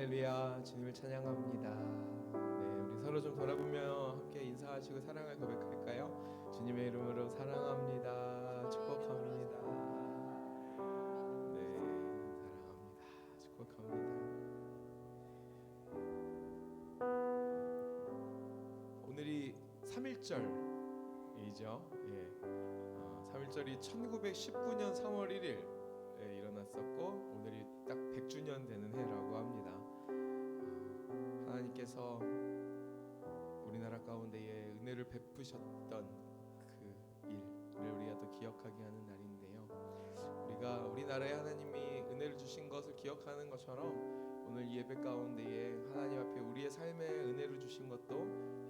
할렐루야, 주님을 찬양합니다. 네, 우리 서로 좀 돌아보며 함께 인사하시고 사랑을 고백할까요? 주님의 이름으로 사랑합니다, 축복합니다. 네, 사랑합니다, 축복합니다. 오늘이 3.1절이죠. 3.1절이 1919년 3월 1일 일어났었고 오늘이 딱 100주년 되는 해라고 합니다. 하나님께서 우리나라 가운데에 은혜를 베푸셨던 그 일을 우리가 또 기억하게 하는 날인데요. 우리가 우리나라에 하나님이 은혜를 주신 것을 기억하는 것처럼 오늘 이 예배 가운데에 하나님 앞에 우리의 삶에 은혜를 주신 것도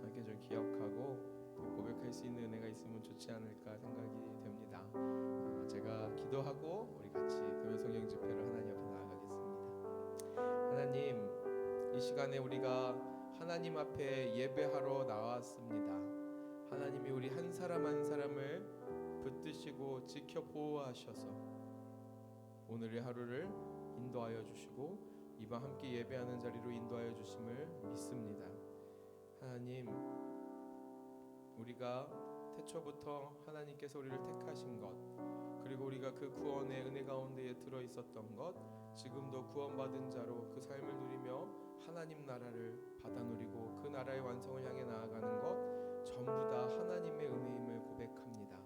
함께 좀 기억하고 또 고백할 수 있는 은혜가 있으면 좋지 않을까 생각이 됩니다. 제가 기도하고 우리 같이 금요성령 집회를 하나님 앞에 나아가겠습니다. 하나님, 이 시간에 우리가 하나님 앞에 예배하러 나왔습니다. 하나님이 우리 한 사람 한 사람을 붙드시고 지켜 보호하셔서 오늘의 하루를 인도하여 주시고 이번 함께 예배하는 자리로 인도하여 주심을 믿습니다. 하나님, 우리가 태초부터 하나님께서 우리를 택하신 것, 그리고 우리가 그 구원의 은혜 가운데에 들어 있었던 것, 지금도 구원받은 자로 그 삶을 누리며 하나님 나라를 받아 누리고 그 나라의 완성을 향해 나아가는 것 전부 다 하나님의 은혜임을 고백합니다.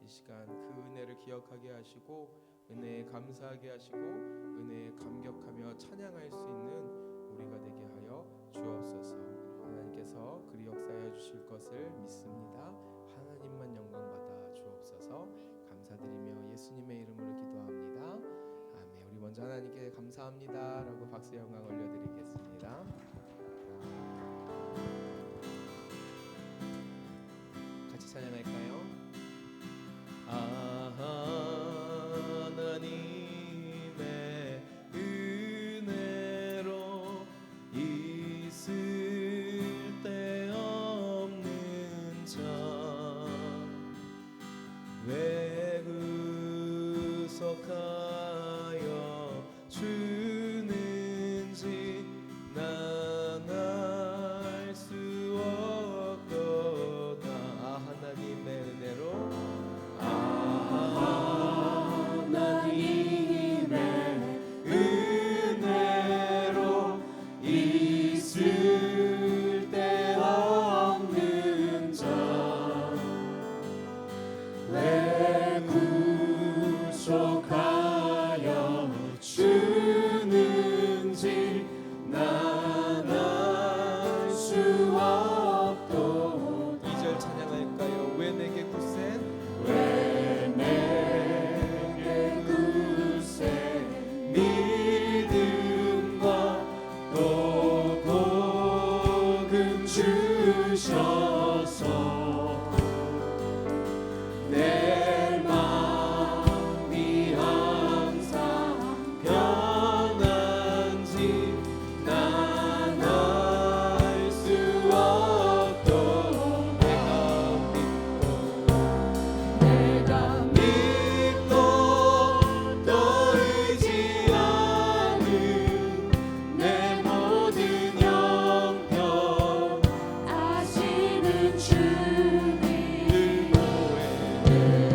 이 시간 그 은혜를 기억하게 하시고 은혜에 감사하게 하시고 은혜에 감격하며 찬양할 수 있는 우리가 되게 하여 주옵소서. 하나님께서 그리 역사하여 주실 것을 믿습니다. 하나님만 영광 받아 주옵소서. 감사드리며 예수님의 이름으로 기도합니다. 아멘. 우리 먼저 하나님께 감사합니다 라고 박수 영광 올려드리겠습니다. 같이 찬양할까요? 하나님의 은혜로 있을 데 없는 자 왜 구속하여 주는지 난 알 수 없도다. 하나님의 은혜로 하나님의 은혜로 있을 데 없는 자 왜 구속하여 주는지 난 알 수 없도다. 2절 찬양할까요? 왜 내게 굳센 왜 내게 굳센 믿음과 또 복음 주셔서 내 마음이 항상 편한지 난 알 수 없도다. 내가 믿고 또 의지하는 내 모든 형편 아시는 주님 늘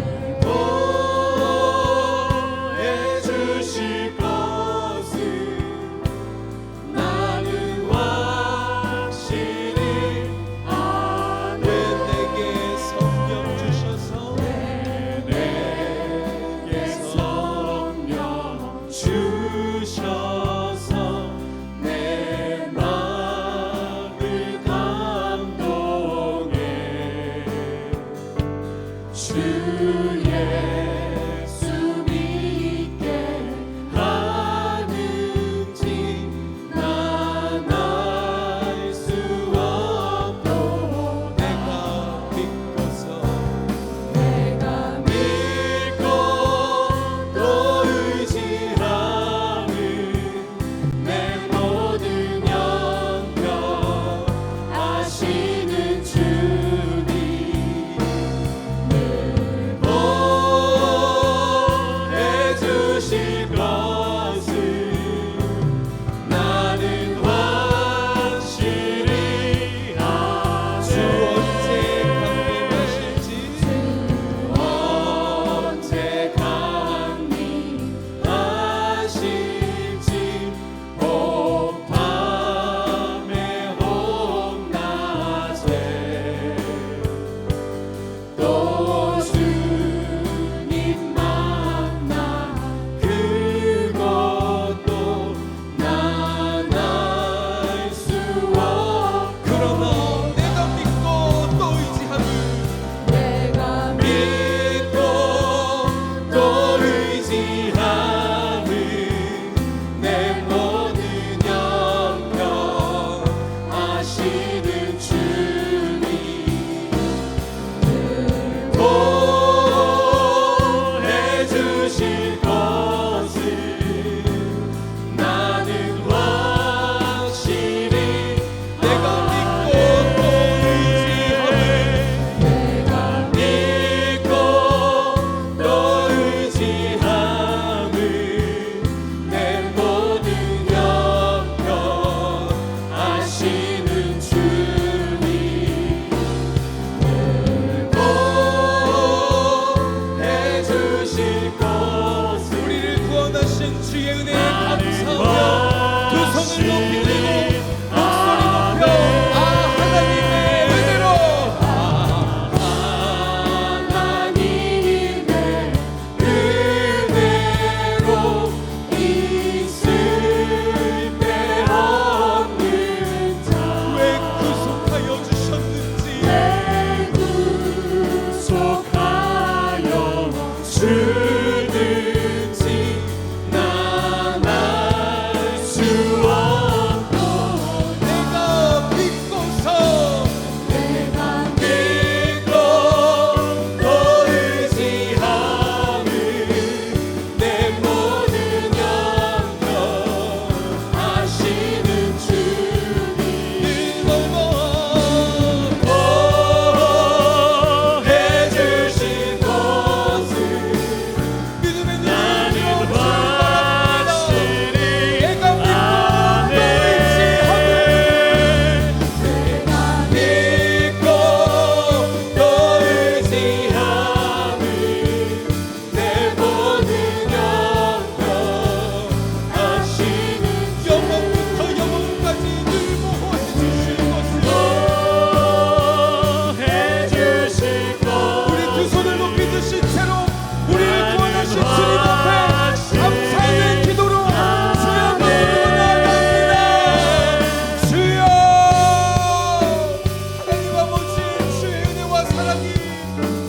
하나님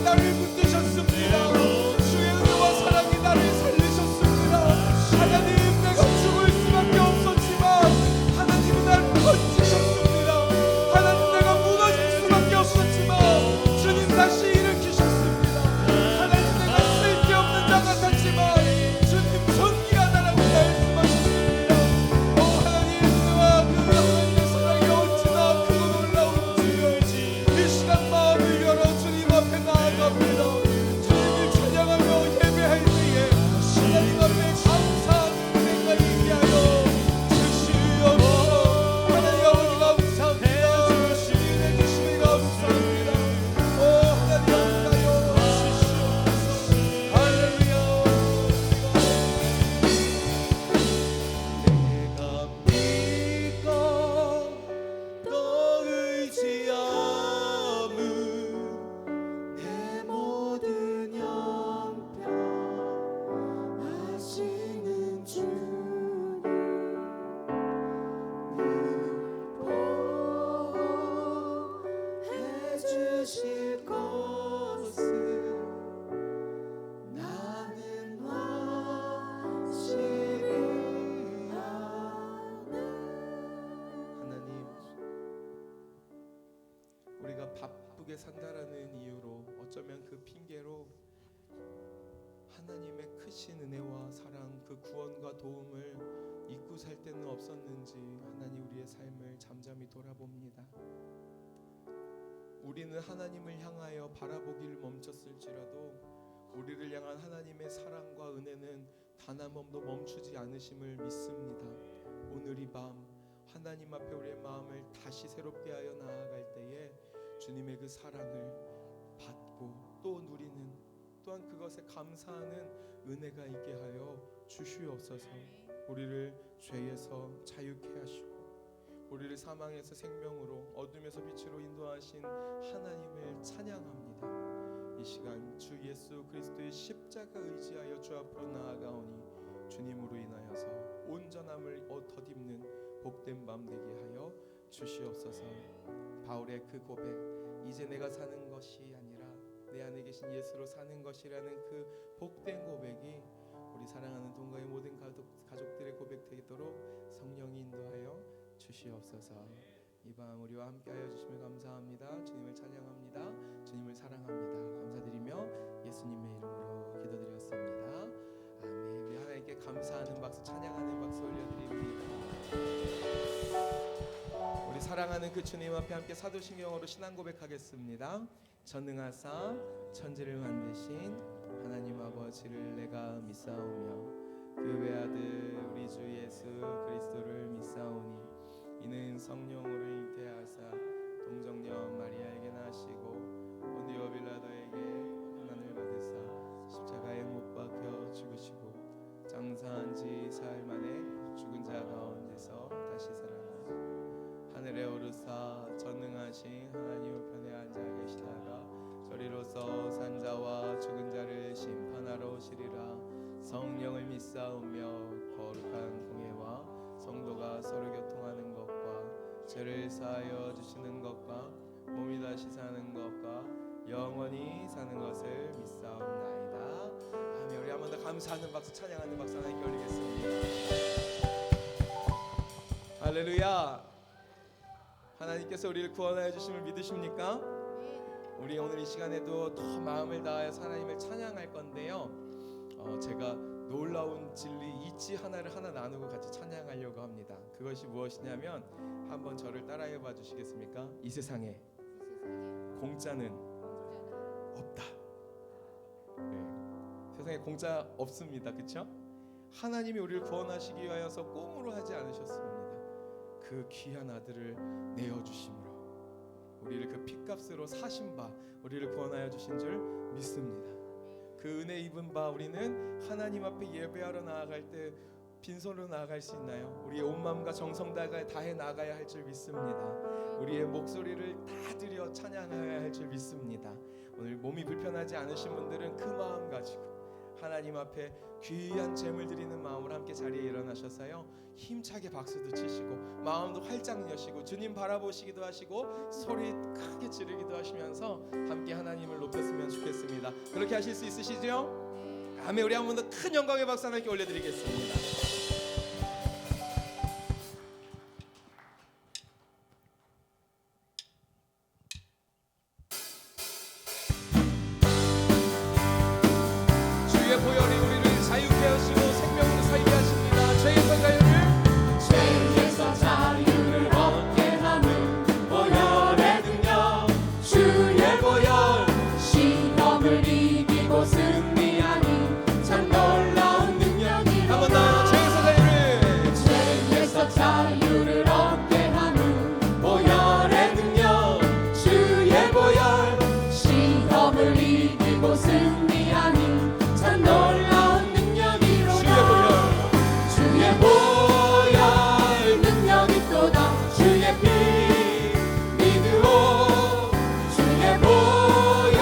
나를 붙드셨습니다. 주의 은혜와 사랑이 나를 살리셨습니다. 하나님 내가 죽을 수밖에 없었지만 하나님은 날 건지셨습니다. 하나님 내가 무너질 수밖에 없었지만 주님 다시 일으키셨습니다. 하나님 내가 쓸데없는 자 같았지만 주님 존귀하다라고 말씀하셨습니다. 하나님 은혜와 그 하나님의 사랑이 어찌나 크고 놀라운지 이 시간 마음을 열어 주님 앞에 나아갑니다. 주님을 찬양하며 예배할 때에 하나님 앞에 감사하는 은혜가 있게 하여 주시옵소서. 하나님 아버지 감사합니다. 주님의 은혜 주심에 감사합니다. 하나님 감사하여 주시옵소서. 할렐루야. 내가 믿고 또 의지함은 내 모든 형편 아시는 주님 늘 보호해 주실 것을 나는 확실히 아네. 하나님, 우리가 바쁘게 산다라는 이유로 어쩌면 그 핑계로 하나님의 크신 은혜와 사랑, 그 구원과 도움을 잊고 살 때는 없었는지 하나님 우리의 삶을 잠잠히 돌아봅니다. 우리는 하나님을 향하여 바라보기를 멈췄을지라도 우리를 향한 하나님의 사랑과 은혜는 단 한 번도 멈추지 않으심을 믿습니다. 오늘 이 밤 하나님 앞에 우리의 마음을 다시 새롭게 하여 나아갈 때에 주님의 그 사랑을 받고 또 누리는, 또한 그것에 감사하는 은혜가 있게 하여 주시옵소서. 우리를 죄에서 자유케 하시고 우리를 사망에서 생명으로, 어둠에서 빛으로 인도하신 하나님을 찬양합니다. 이 시간 주 예수 그리스도의 십자가 의지하여 주 앞으로 나아가오니 주님으로 인하여서 온전함을 덧입는 복된 밤 되게 하여 주시옵소서. 바울의 그 고백, 이제 내가 사는 것이 아니라 내 안에 계신 예수로 사는 것이라는 그 복된 고백이 우리 사랑하는 동거의 모든 가족들의 고백 되도록 성령이 인도하여 주시옵소서. 이 밤 우리와 함께하여 주심을 감사합니다. 주님을 찬양합니다. 주님을 사랑합니다. 감사드리며 예수님의 이름으로 기도드렸습니다. 아멘. 우리 하나님께 감사하는 박수, 찬양하는 박수 올려드립니다. 우리 사랑하는 그 주님 앞에 함께 사도신경으로 신앙 고백하겠습니다. 전능하사 천지를 만드신 하나님 아버지를 내가 믿사오며 그 외아들 우리 주 예수 그리스도를 믿사오니 이는 성령으로 잉태하사 동정녀 마리아에게 나시고 본디오 빌라도에게 고난을 받으사 십자가에 못 박혀 죽으시고 장사한 지 사흘 만에 죽은 자 가운데서 다시 살아나시고 하늘에 오르사 전능하신 하나님 우편에 앉아 계시다가 저리로서 산자와 죽은 자를 심판하러 오시리라. 성령을 믿사오며 거룩한 공예와 성도가 서로 교통하는 것과 죄를 사하여 주시는 것과 몸이 다시 사는 것과 영원히 사는 것을 믿사옵나이다. 아멘. 우리 한 번 더 감사하는 박수, 찬양하는 박수 하나님께 올리겠습니다. 할렐루야. 하나님께서 우리를 구원하여 주심을 믿으십니까? 우리 오늘 이 시간에도 더 마음을 다하여서 하나님을 찬양할 건데요. 제가 놀라운 진리 이치 하나를 하나 나누고 같이 찬양하려고 합니다. 그것이 무엇이냐면 한번 저를 따라해 봐 주시겠습니까? 이 세상에 공짜는 없다. 네. 세상에 공짜 없습니다. 그렇죠? 하나님이 우리를 구원하시기 위하여서 꽁으로 하지 않으셨습니다. 그 귀한 아들을 내어주심으로 우리를 그 핏값으로 사신 바 우리를 구원하여 주신 줄 믿습니다. 그 은혜 입은 바 우리는 하나님 앞에 예배하러 나아갈 때 빈손으로 나아갈 수 있나요? 우리의 온 마음과 정성 다해 나가야 할 줄 믿습니다. 우리의 목소리를 다 드려 찬양해야 할 줄 믿습니다. 오늘 몸이 불편하지 않으신 분들은 그 마음 가지고 하나님 앞에 귀한 제물 드리는 마음으로 함께 자리에 일어나셔서요 힘차게 박수도 치시고 마음도 활짝 여시고 주님 바라보시기도 하시고 소리 크게 지르기도 하시면서 함께 하나님을 높였으면 좋겠습니다. 그렇게 하실 수 있으시죠? 아멘. 우리 한 번 더 큰 영광의 박수 하나님께 올려드리겠습니다. 주의 보혈이 우리를 자유케 하시고 생명으로 살게 하십니다. 죄에서 자유를 얻게 하는 보혈의 능력, 주의 보혈, 시험을 이기고 승리하니 참 놀라운 능력이 한 번 더 죄에서 자유를 얻게 하는 보혈의 능력, 주의 보혈, 시험을 이기고 승리하니 참 놀라운 능력이로다. 주의 보혈 능력이 또다. 주의 피 믿으오. 주의 보혈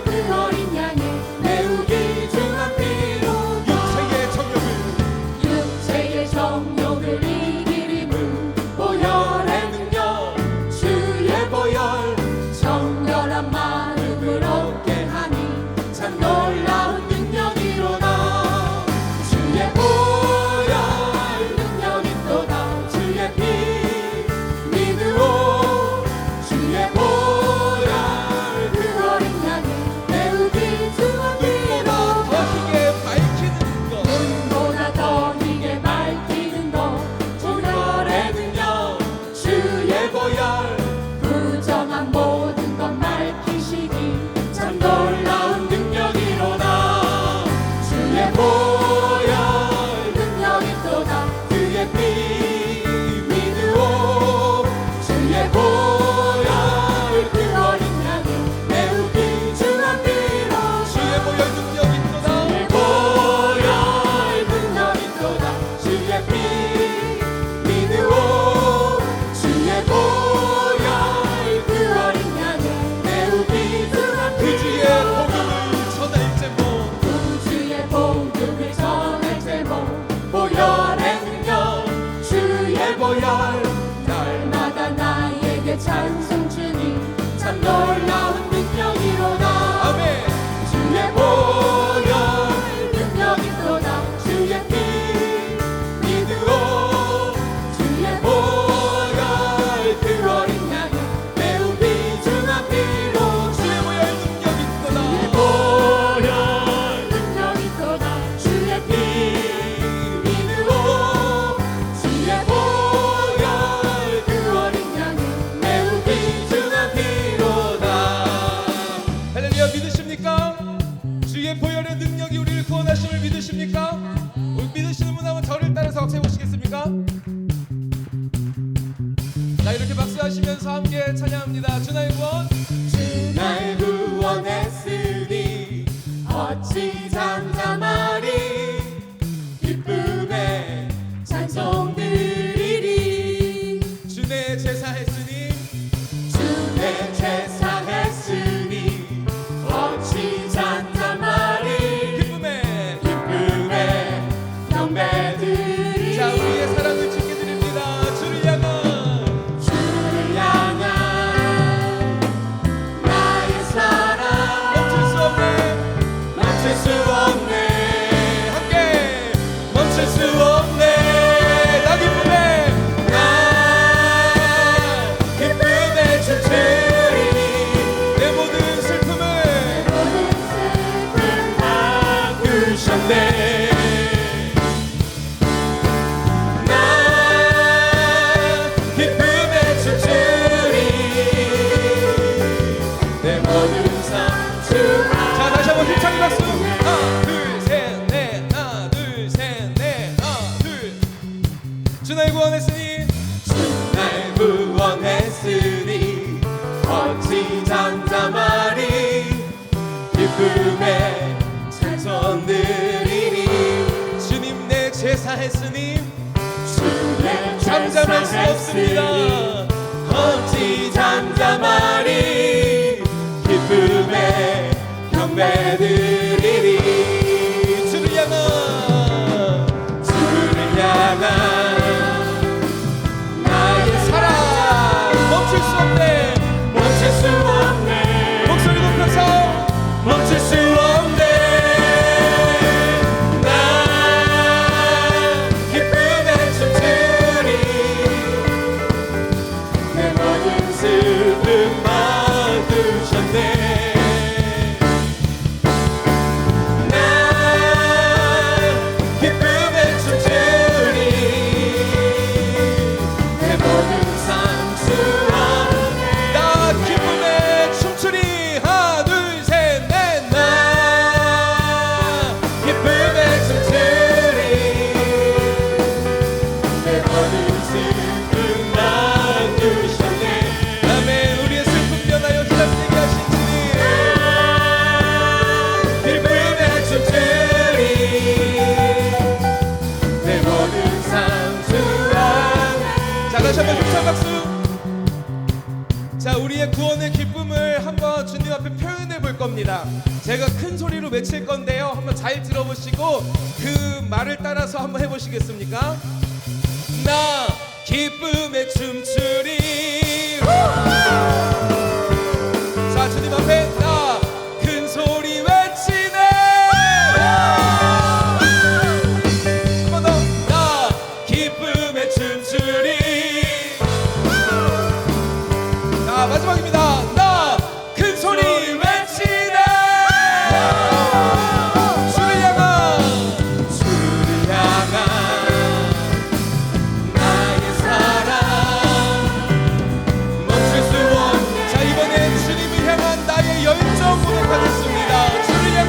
그 어린 양의 매우 귀중한 피로 육체의 정욕을 이기림은 보혈의 능력, 주의 보혈, 정결한 마음을 얻게 하니 참 놀라운 능력이로다. 주의 보혈 능력이 또다. 주의 피 믿으오. 주의 보혈 그 어린 양의 매우 귀중한 피로 더 크게 밝히는 것, 눈보다 더 희게 밝히는 것, 보혈의 능력, 주의 보혈, 부정한 모든 것 밝히시니 참 놀라운 능력이로다. 주의 보혈 능력이 또다. 주의 피 믿으오. 주의 보혈 그 어린 양의 매우 귀중한 피로 주의 보혈 능력이 있도다. 주의 보혈 능력이 또다. 주의 피 믿으오. 주의 보혈 그 어린 양의 매우 귀중한 그 주의 피로 복음을 전할 제목, 주의 복음을 전할 제목, 보혈의 능력, 주의 보혈, 날마다 나에게 찬송 주니 참 놀라운 능력이로다. 아멘. 주의 보혈 능력이 또다. 주의 피 믿으오. 주의 보혈 그 어린 양의 매우 귀중한 피로 주의 보혈 능력이 있도다. 주의 보혈 능력이 또다. 주의 피 믿으오. 주의 보혈 그 어린 양의 매우 귀중한 피로다. 할렐루야. 믿으십니까? 주의 보혈의 능력이 우리를 구원하심을 믿으십니까? 우리 믿으시는 분 한번 저를 따라서 박수해 보시겠습니까? 자, 이렇게 박수하시면서 함께 찬양합니다. 주 나의 구원. 주 날 구원했으니 어찌 잠잠하리. 기쁨에 찬송 드리리. 주 내 제사했으니 주 내 제사했으니 어찌 잠잠하리. 기쁨에. 경배드리리. 자, 우리의 사랑을 주께 드립니다. 주를 향한 주를 향한 나의 사랑 멈출 수 없네. 멈출 수 없네. 함께 멈출 수 없네. 나 기쁨에. 나 기쁨에 춤추리니. 내 모든 슬픔을 모든 슬픔 바꾸셨네. 나 기쁨에 춤추리. 내 모든 상주. 자, 다시 한번 힘차게 박수. 하나 둘 셋 넷. 하나 둘 셋 넷. 하나 둘. 주 날 구원했으니 주 날 구원했으니 어찌 잠잠하리. 기쁨에 찬송 드리니. 주님 내 제사했으니 주의 잠잠할 수 없습니다. 어찌 잠잠하리. 기쁨에 경배드리리. 기쁨을 한번 주님 앞에 표현해 볼 겁니다. 제가 큰 소리로 외칠 건데요, 한번 잘 들어보시고 그 말을 따라서 한번 해보시겠습니까? 나 기쁨에 춤추리. 자, 주님 앞에 나 큰 소리 외치네. 한 번 더. 나 기쁨에 춤추리. 자, 마지막입니다. 나 큰 소리 외치네. 주를 향한 나의 사랑 멈출 수 없네. 자, 이번엔 주님을 향한 나의 열정 고백하겠습니다. 주를 향한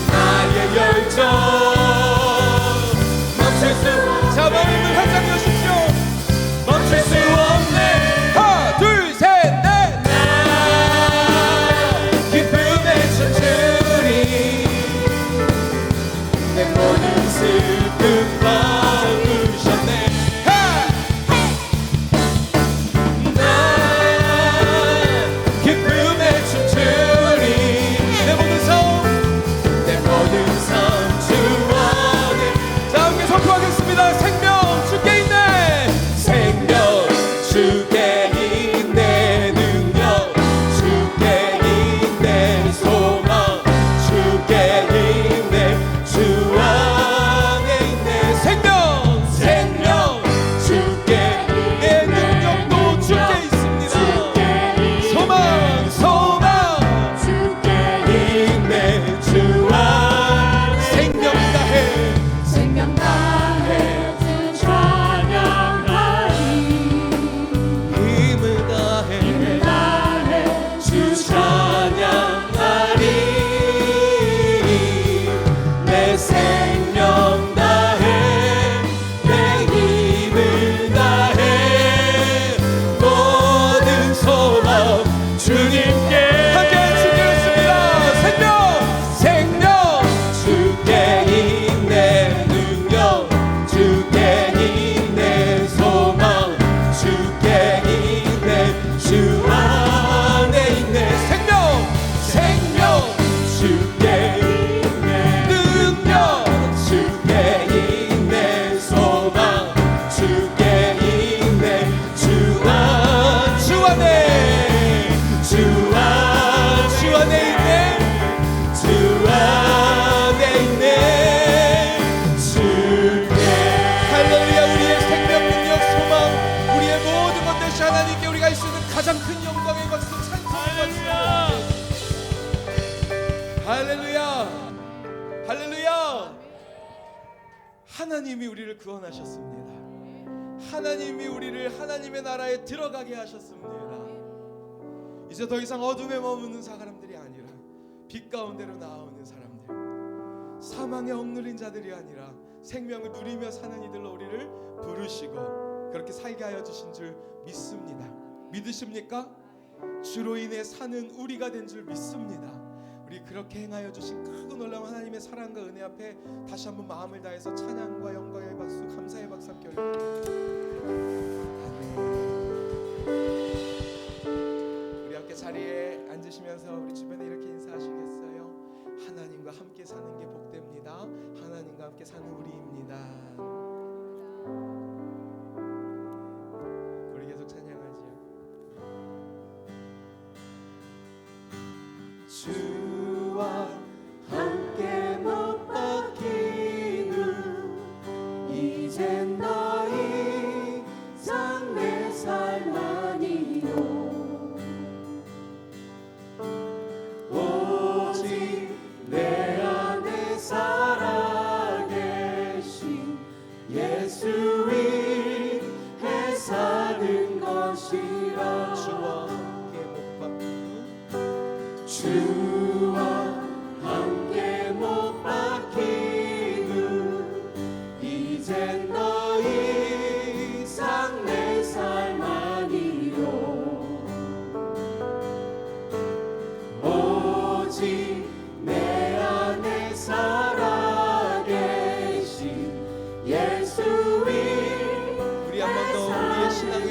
나의 열정 멈출 수. 자, 마음을 활짝 여십시오. 멈출 수 없네. 하나 둘 셋 넷. 나 기쁨에 춤추리. 내 모든 슬픔 바꾸셨네. 나 기쁨에 춤추리. 내 모든 삶 주 안에. 자, 함께 선포하겠습니다. 생명 주께 있네. 생명 주께 있네. 능력 주께 있네. 소망 주께 있네. 주 안에 있네. 생명 주께 내 능력도 주께 있습니다. 소망 주께 있네. 주 안에 생명 다해 주 찬양하리. 힘을 다해 주 찬양하리. 내 생명 다해 내 힘을 다해 모든 소망 주님께. 함께 주겠습니다. 생명 주께 있네. 능력 주께 있네. 소망 주께 있네. 주 안에 있네. 생명 주께 있네. 능력 주께 있네. 소망 주께 있네. 주 안에 있네. 주 안에 있네. 주께. 할렐루야. 우리의 생명, 능력, 소망, 우리의 모든 것 되시 하나님께 우리가 할 수 있는 가장 큰 영광의 박수, 찬송의 박수. 할렐루야. 할렐루야. 하나님이 우리를 구원하셨습니다. 하나님이 우리를 하나님의 나라에 들어가게 하셨습니다. 이제 더 이상 어둠에 머무는 사람들이 아니라 빛 가운데로 나오는 사람들, 사망에 억눌린 자들이 아니라 생명을 누리며 사는 이들로 우리를 부르시고 그렇게 살게 하여 주신 줄 믿습니다. 믿으십니까? 주로 인해 사는 우리가 된 줄 믿습니다. 우리 그렇게 행하여 주신 크고 놀라운 하나님의 사랑과 은혜 앞에 다시 한번 마음을 다해서 찬양과 영광의 박수, 감사의 박수 함께 우리 함께 자리에 앉으시면서 우리 주변에 이렇게 인사하시겠어요? 하나님과 함께 사는 게 복됩니다. 하나님과 함께 사는 우리입니다. 우리 계속 찬양하지요. 주와 함께 못 박히는 이젠 더 이상 내 삶 아니요 오직 내 안에 살아계신 예수 위해 사는 것이라. 주와 함께 못 박히는 주와 함께 못 박히는 이젠 더 이상 내 삶 아니요 오직 내 안에 살아계신 예수 위. 우리 한 번 더 우리의 신앙을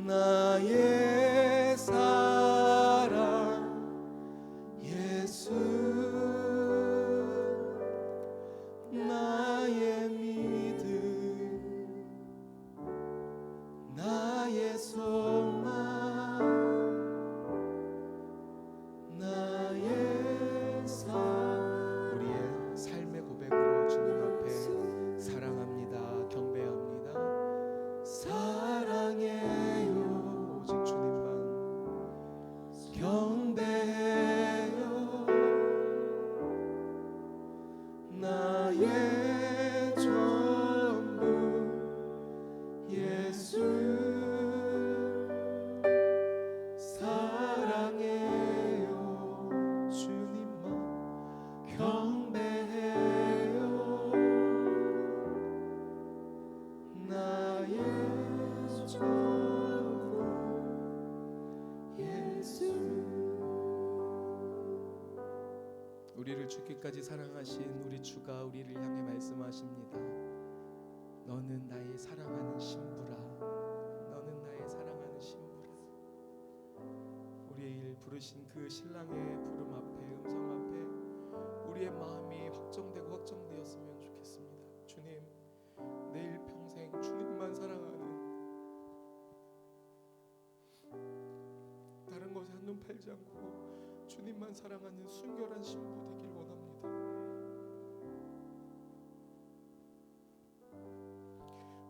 나의 사랑 예수, 나의 믿음, 나의 소망, 나의 삶. 우리의 삶의 고백으로 주님 앞에 사랑합니다, 경배합니다, 사랑해요, 오직 주님만 경배해요. 나의 전부 예수, 사랑해요, 주님만 경배해요. 나의 전부 예수. 우리를 죽기까지 사랑하신 우리 주가 우리를 향해 말씀하십니다. 너는 나의 사랑하는 신부라. 너는 나의 사랑하는 신부라. 우리의 부르신 그 신랑의 부름 앞에, 음성 앞에 우리의 마음이 확정되고 확정되었으면 좋겠습니다. 주님, 내일 평생 주님만 사랑하는, 다른 것에 한눈 팔지 않고 주님만 사랑하는 순결한 신부 되길 원합니다.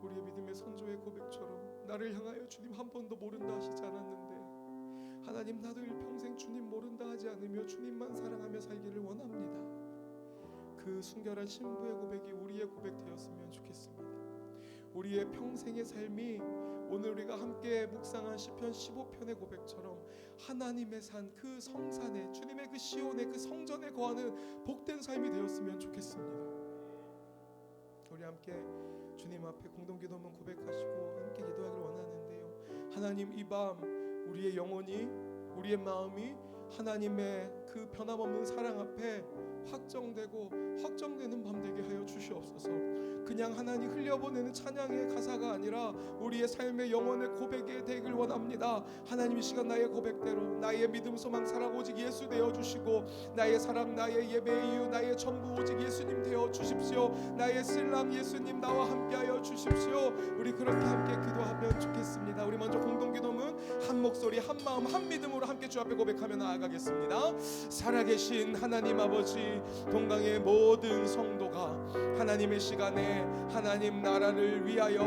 우리의 믿음의 선조의 고백처럼 나를 향하여 주님 한 번도 모른다 하시지 않았는데, 하나님 나도 일평생 주님 모른다 하지 않으며 주님만 사랑하며 살기를 원합니다. 그 순결한 신부의 고백이 우리의 고백 되었으면 좋겠습니다. 우리의 평생의 삶이 오늘 우리가 함께 묵상한 시편 15편의 고백처럼 하나님의 산 그 성산에, 주님의 그 시온의 그 성전에 거하는 복된 삶이 되었으면 좋겠습니다. 우리 함께 주님 앞에 공동기도문 고백하시고 함께 기도하기를 원하는데요. 하나님, 이 밤 우리의 영혼이, 우리의 마음이 하나님의 그 변함없는 사랑 앞에 확정되고 확정되는 밤 되게 하여 주시옵소서. 그냥 하나님 흘려보내는 찬양의 가사가 아니라 우리의 삶의 영혼의 고백이 되길 원합니다. 하나님, 이 시간 나의 고백대로 나의 믿음, 소망, 사랑 오직 예수 되어 주시고, 나의 사랑, 나의 예배의 이유, 나의 전부 오직 예수님 되어 주십시오. 나의 신랑 예수님 나와 함께하여 주십시오. 우리 그렇게 함께 기도하면 좋겠습니다. 우리 먼저 공동기도문 한 목소리 한 마음 한 믿음으로 함께 주 앞에 고백하며 나아가겠습니다. 살아계신 하나님 아버지, 동강의 모든 성도가 하나님의 시간에 하나님 나라를 위하여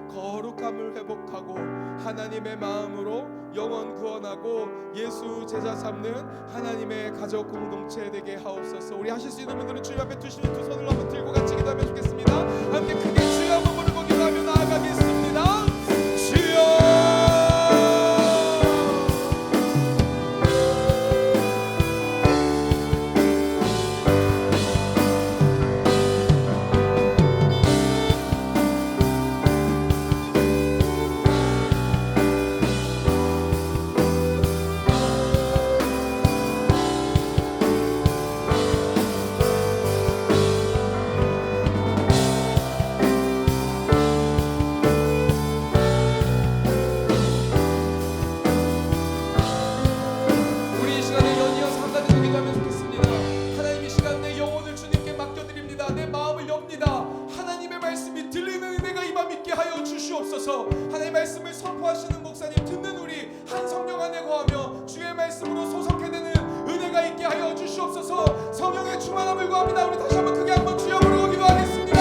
거룩함을 회복하고 하나님의 마음으로 영원 구원하고 예수 제자 삼는 하나님의 가족 공동체 되게 하옵소서. 우리 하실 수 있는 분들은 주님 앞에 두시는 두 손을 한번 들고 같이 기도하면 좋겠습니다. 함께 크게 주여 한번 부르고 기도하며 나아가겠습니다. 주여, 하나님의 말씀을 선포하시는 목사님 듣는 우리 한 성령 안에 거하며 주의 말씀으로 소속해 되는 은혜가 있게 하여 주시옵소서. 성령의 충만함을 구합니다. 우리 다시 한번 크게 한번 주여 부르고 기도하겠습니다.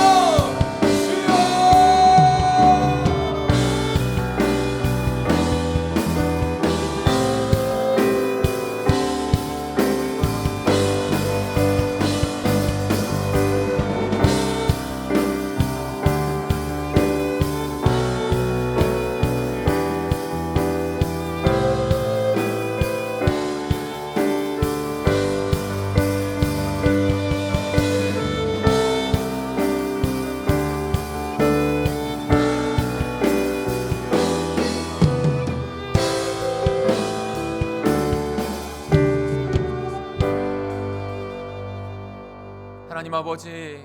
하나님 아버지,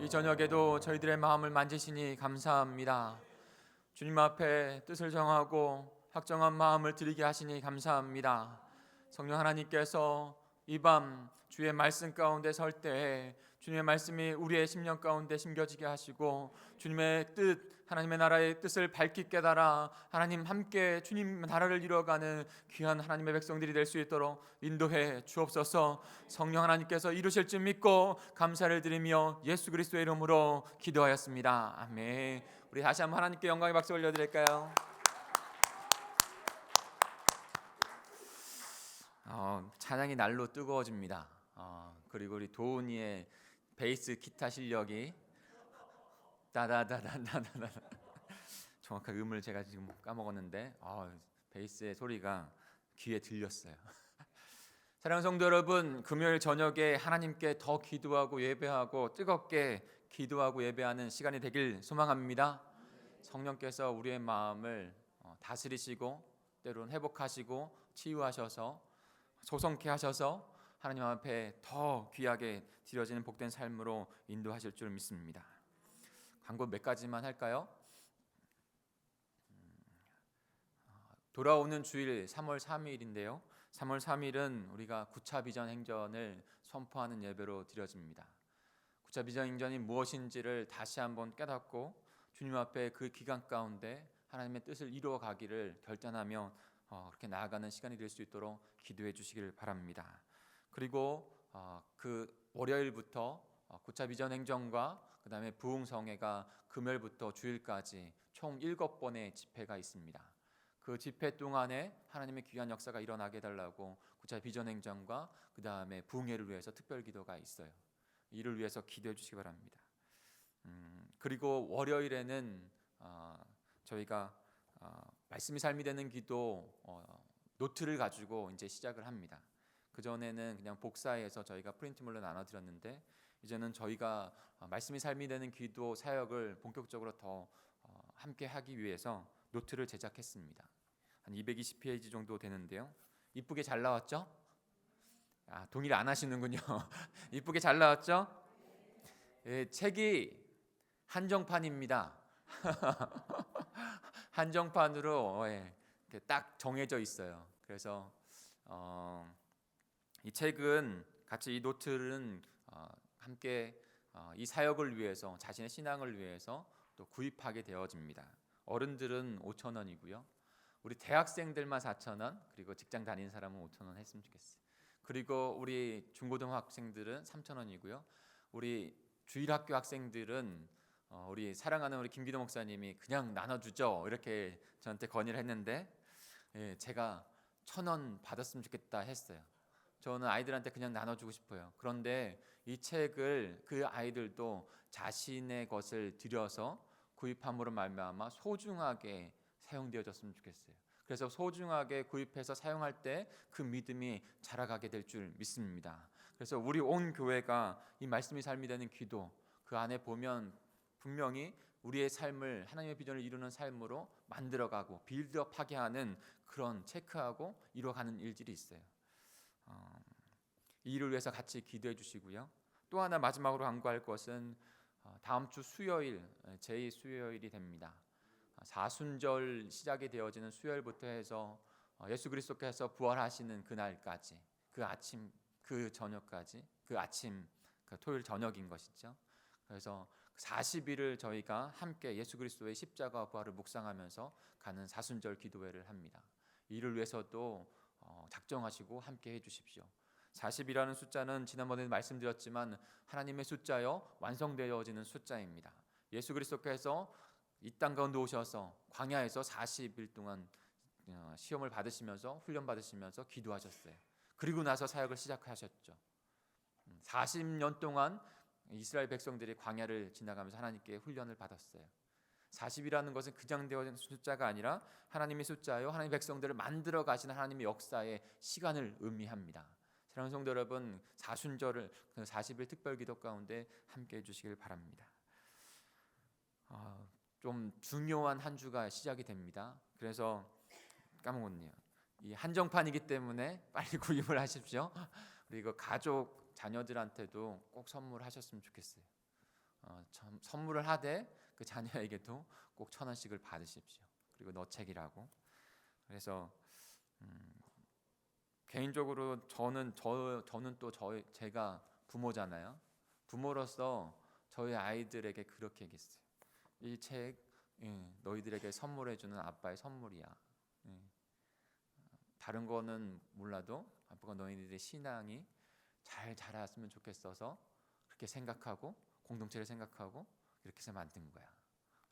이 저녁에도 저희들의 마음을 만지시니 감사합니다. 주님 앞에 뜻을 정하고 확정한 마음을 드리게 하시니 감사합니다. 성령 하나님께서 이 밤 주의 말씀 가운데 설 때에 주님의 말씀이 우리의 심령 가운데 심겨지게 하시고 주님의 뜻, 하나님의 나라의 뜻을 밝히 깨달아 하나님 함께 주님 나라를 이루어가는 귀한 하나님의 백성들이 될 수 있도록 인도해 주옵소서. 성령 하나님께서 이루실 줄 믿고 감사를 드리며 예수 그리스도의 이름으로 기도하였습니다. 아멘. 우리 다시 한번 하나님께 영광의 박수 올려드릴까요? 찬양이 날로 뜨거워집니다. 그리고 우리 도훈이의 베이스 기타 실력이 따다다다다다 정확한 음을 제가 지금 까먹었는데 베이스의 소리가 귀에 들렸어요. 사랑하는 성도 여러분, 금요일 저녁에 하나님께 더 기도하고 예배하고 뜨겁게 기도하고 예배하는 시간이 되길 소망합니다. 성령께서 우리의 마음을 다스리시고 때로는 회복하시고 치유하셔서 소성케 하셔서 하나님 앞에 더 귀하게 드려지는 복된 삶으로 인도하실 줄 믿습니다. 광고 몇 가지만 할까요? 돌아오는 주일 3월 3일인데요. 3월 3일은 우리가 9차 비전 행전을 선포하는 예배로 드려집니다. 9차 비전 행전이 무엇인지를 다시 한번 깨닫고 주님 앞에 그 기간 가운데 하나님의 뜻을 이루어 가기를 결단하며 그렇게 나아가는 시간이 될 수 있도록 기도해 주시기를 바랍니다. 그리고 그 월요일부터 9차 비전 행정과 그 다음에 부흥성회가 금요일부터 주일까지 총 7번의 집회가 있습니다. 그 집회 동안에 하나님의 귀한 역사가 일어나게 해달라고 9차 비전 행정과 그 다음에 부흥회를 위해서 특별 기도가 있어요. 이를 위해서 기도해 주시기 바랍니다. 그리고 월요일에는 저희가 말씀이 삶이 되는 기도 노트를 가지고 이제 시작을 합니다. 그 전에는 그냥 복사해서 저희가 프린트물로 나눠드렸는데 이제는 저희가 말씀이 삶이 되는 기도 사역을 본격적으로 더 함께 하기 위해서 노트를 제작했습니다. 한 220페이지 정도 되는데요. 이쁘게 잘 나왔죠? 동의를 안 하시는군요. 이쁘게 잘 나왔죠? 책이 한정판입니다. 한정판으로 딱 정해져 있어요. 그래서 이 책은 같이 이 노트는 함께 이 사역을 위해서 자신의 신앙을 위해서 또 구입하게 되어집니다. 어른들은 5,000원이고요. 우리 대학생들만 4,000원, 그리고 직장 다니는 사람은 5,000원 했으면 좋겠어요. 그리고 우리 중고등학생들은 3,000원이고요. 우리 주일학교 학생들은 우리 사랑하는 우리 김기도 목사님이 그냥 나눠주죠 이렇게 저한테 건의를 했는데 제가 1,000원 받았으면 좋겠다 했어요. 저는 아이들한테 그냥 나눠주고 싶어요. 그런데 이 책을 그 아이들도 자신의 것을 들여서 구입함으로 말미암아 소중하게 사용되어졌으면 좋겠어요. 그래서 소중하게 구입해서 사용할 때 그 믿음이 자라가게 될 줄 믿습니다. 그래서 우리 온 교회가 이 말씀이 삶이 되는 기도 그 안에 보면 분명히 우리의 삶을 하나님의 비전을 이루는 삶으로 만들어가고 빌드업하게 하는 그런 체크하고 이루어가는 일들이 있어요. 이 일을 위해서 같이 기도해 주시고요. 또 하나 마지막으로 간구할 것은 다음 주 수요일 제2 수요일이 됩니다. 사순절 시작이 되어지는 수요일부터 해서 예수 그리스도께서 부활하시는 그날까지 그 아침 그 저녁까지 그 아침 그 토요일 저녁인 것이죠. 그래서 40일을 저희가 함께 예수 그리스도의 십자가와 부활을 묵상하면서 가는 사순절 기도회를 합니다. 이를 위해서도 작정하시고 함께 해주십시오. 40이라는 숫자는 지난번에 말씀드렸지만 하나님의 숫자요 완성되어지는 숫자입니다. 예수 그리스도께서 이 땅 가운데 오셔서 광야에서 40일 동안 시험을 받으시면서 훈련 받으시면서 기도하셨어요. 그리고 나서 사역을 시작하셨죠. 40년 동안 이스라엘 백성들이 광야를 지나가면서 하나님께 훈련을 받았어요. 40이라는 것은 그냥 되어진 숫자가 아니라 하나님의 숫자요 하나님의 백성들을 만들어 가시는 하나님의 역사의 시간을 의미합니다. 사랑하는 성도 여러분, 사순절을 40일 특별 기도 가운데 함께 해주시길 바랍니다. 좀 중요한 한 주가 시작이 됩니다. 그래서 까먹었네요. 이 한정판이기 때문에 빨리 구입을 하십시오. 그리고 가족 자녀들한테도 꼭 선물하셨으면 좋겠어요. 선물을 하되 그 자녀에게도 꼭 1,000원씩을 받으십시오. 그리고 너 책이라고. 그래서 개인적으로 저는 또 제가 부모잖아요. 부모로서 저희 아이들에게 그렇게 얘기했어요. 이 책 너희들에게 선물해주는 아빠의 선물이야. 다른 거는 몰라도 아빠가 너희들의 신앙이 잘 자랐으면 좋겠어서 그렇게 생각하고 공동체를 생각하고 이렇게 해서 만든 거야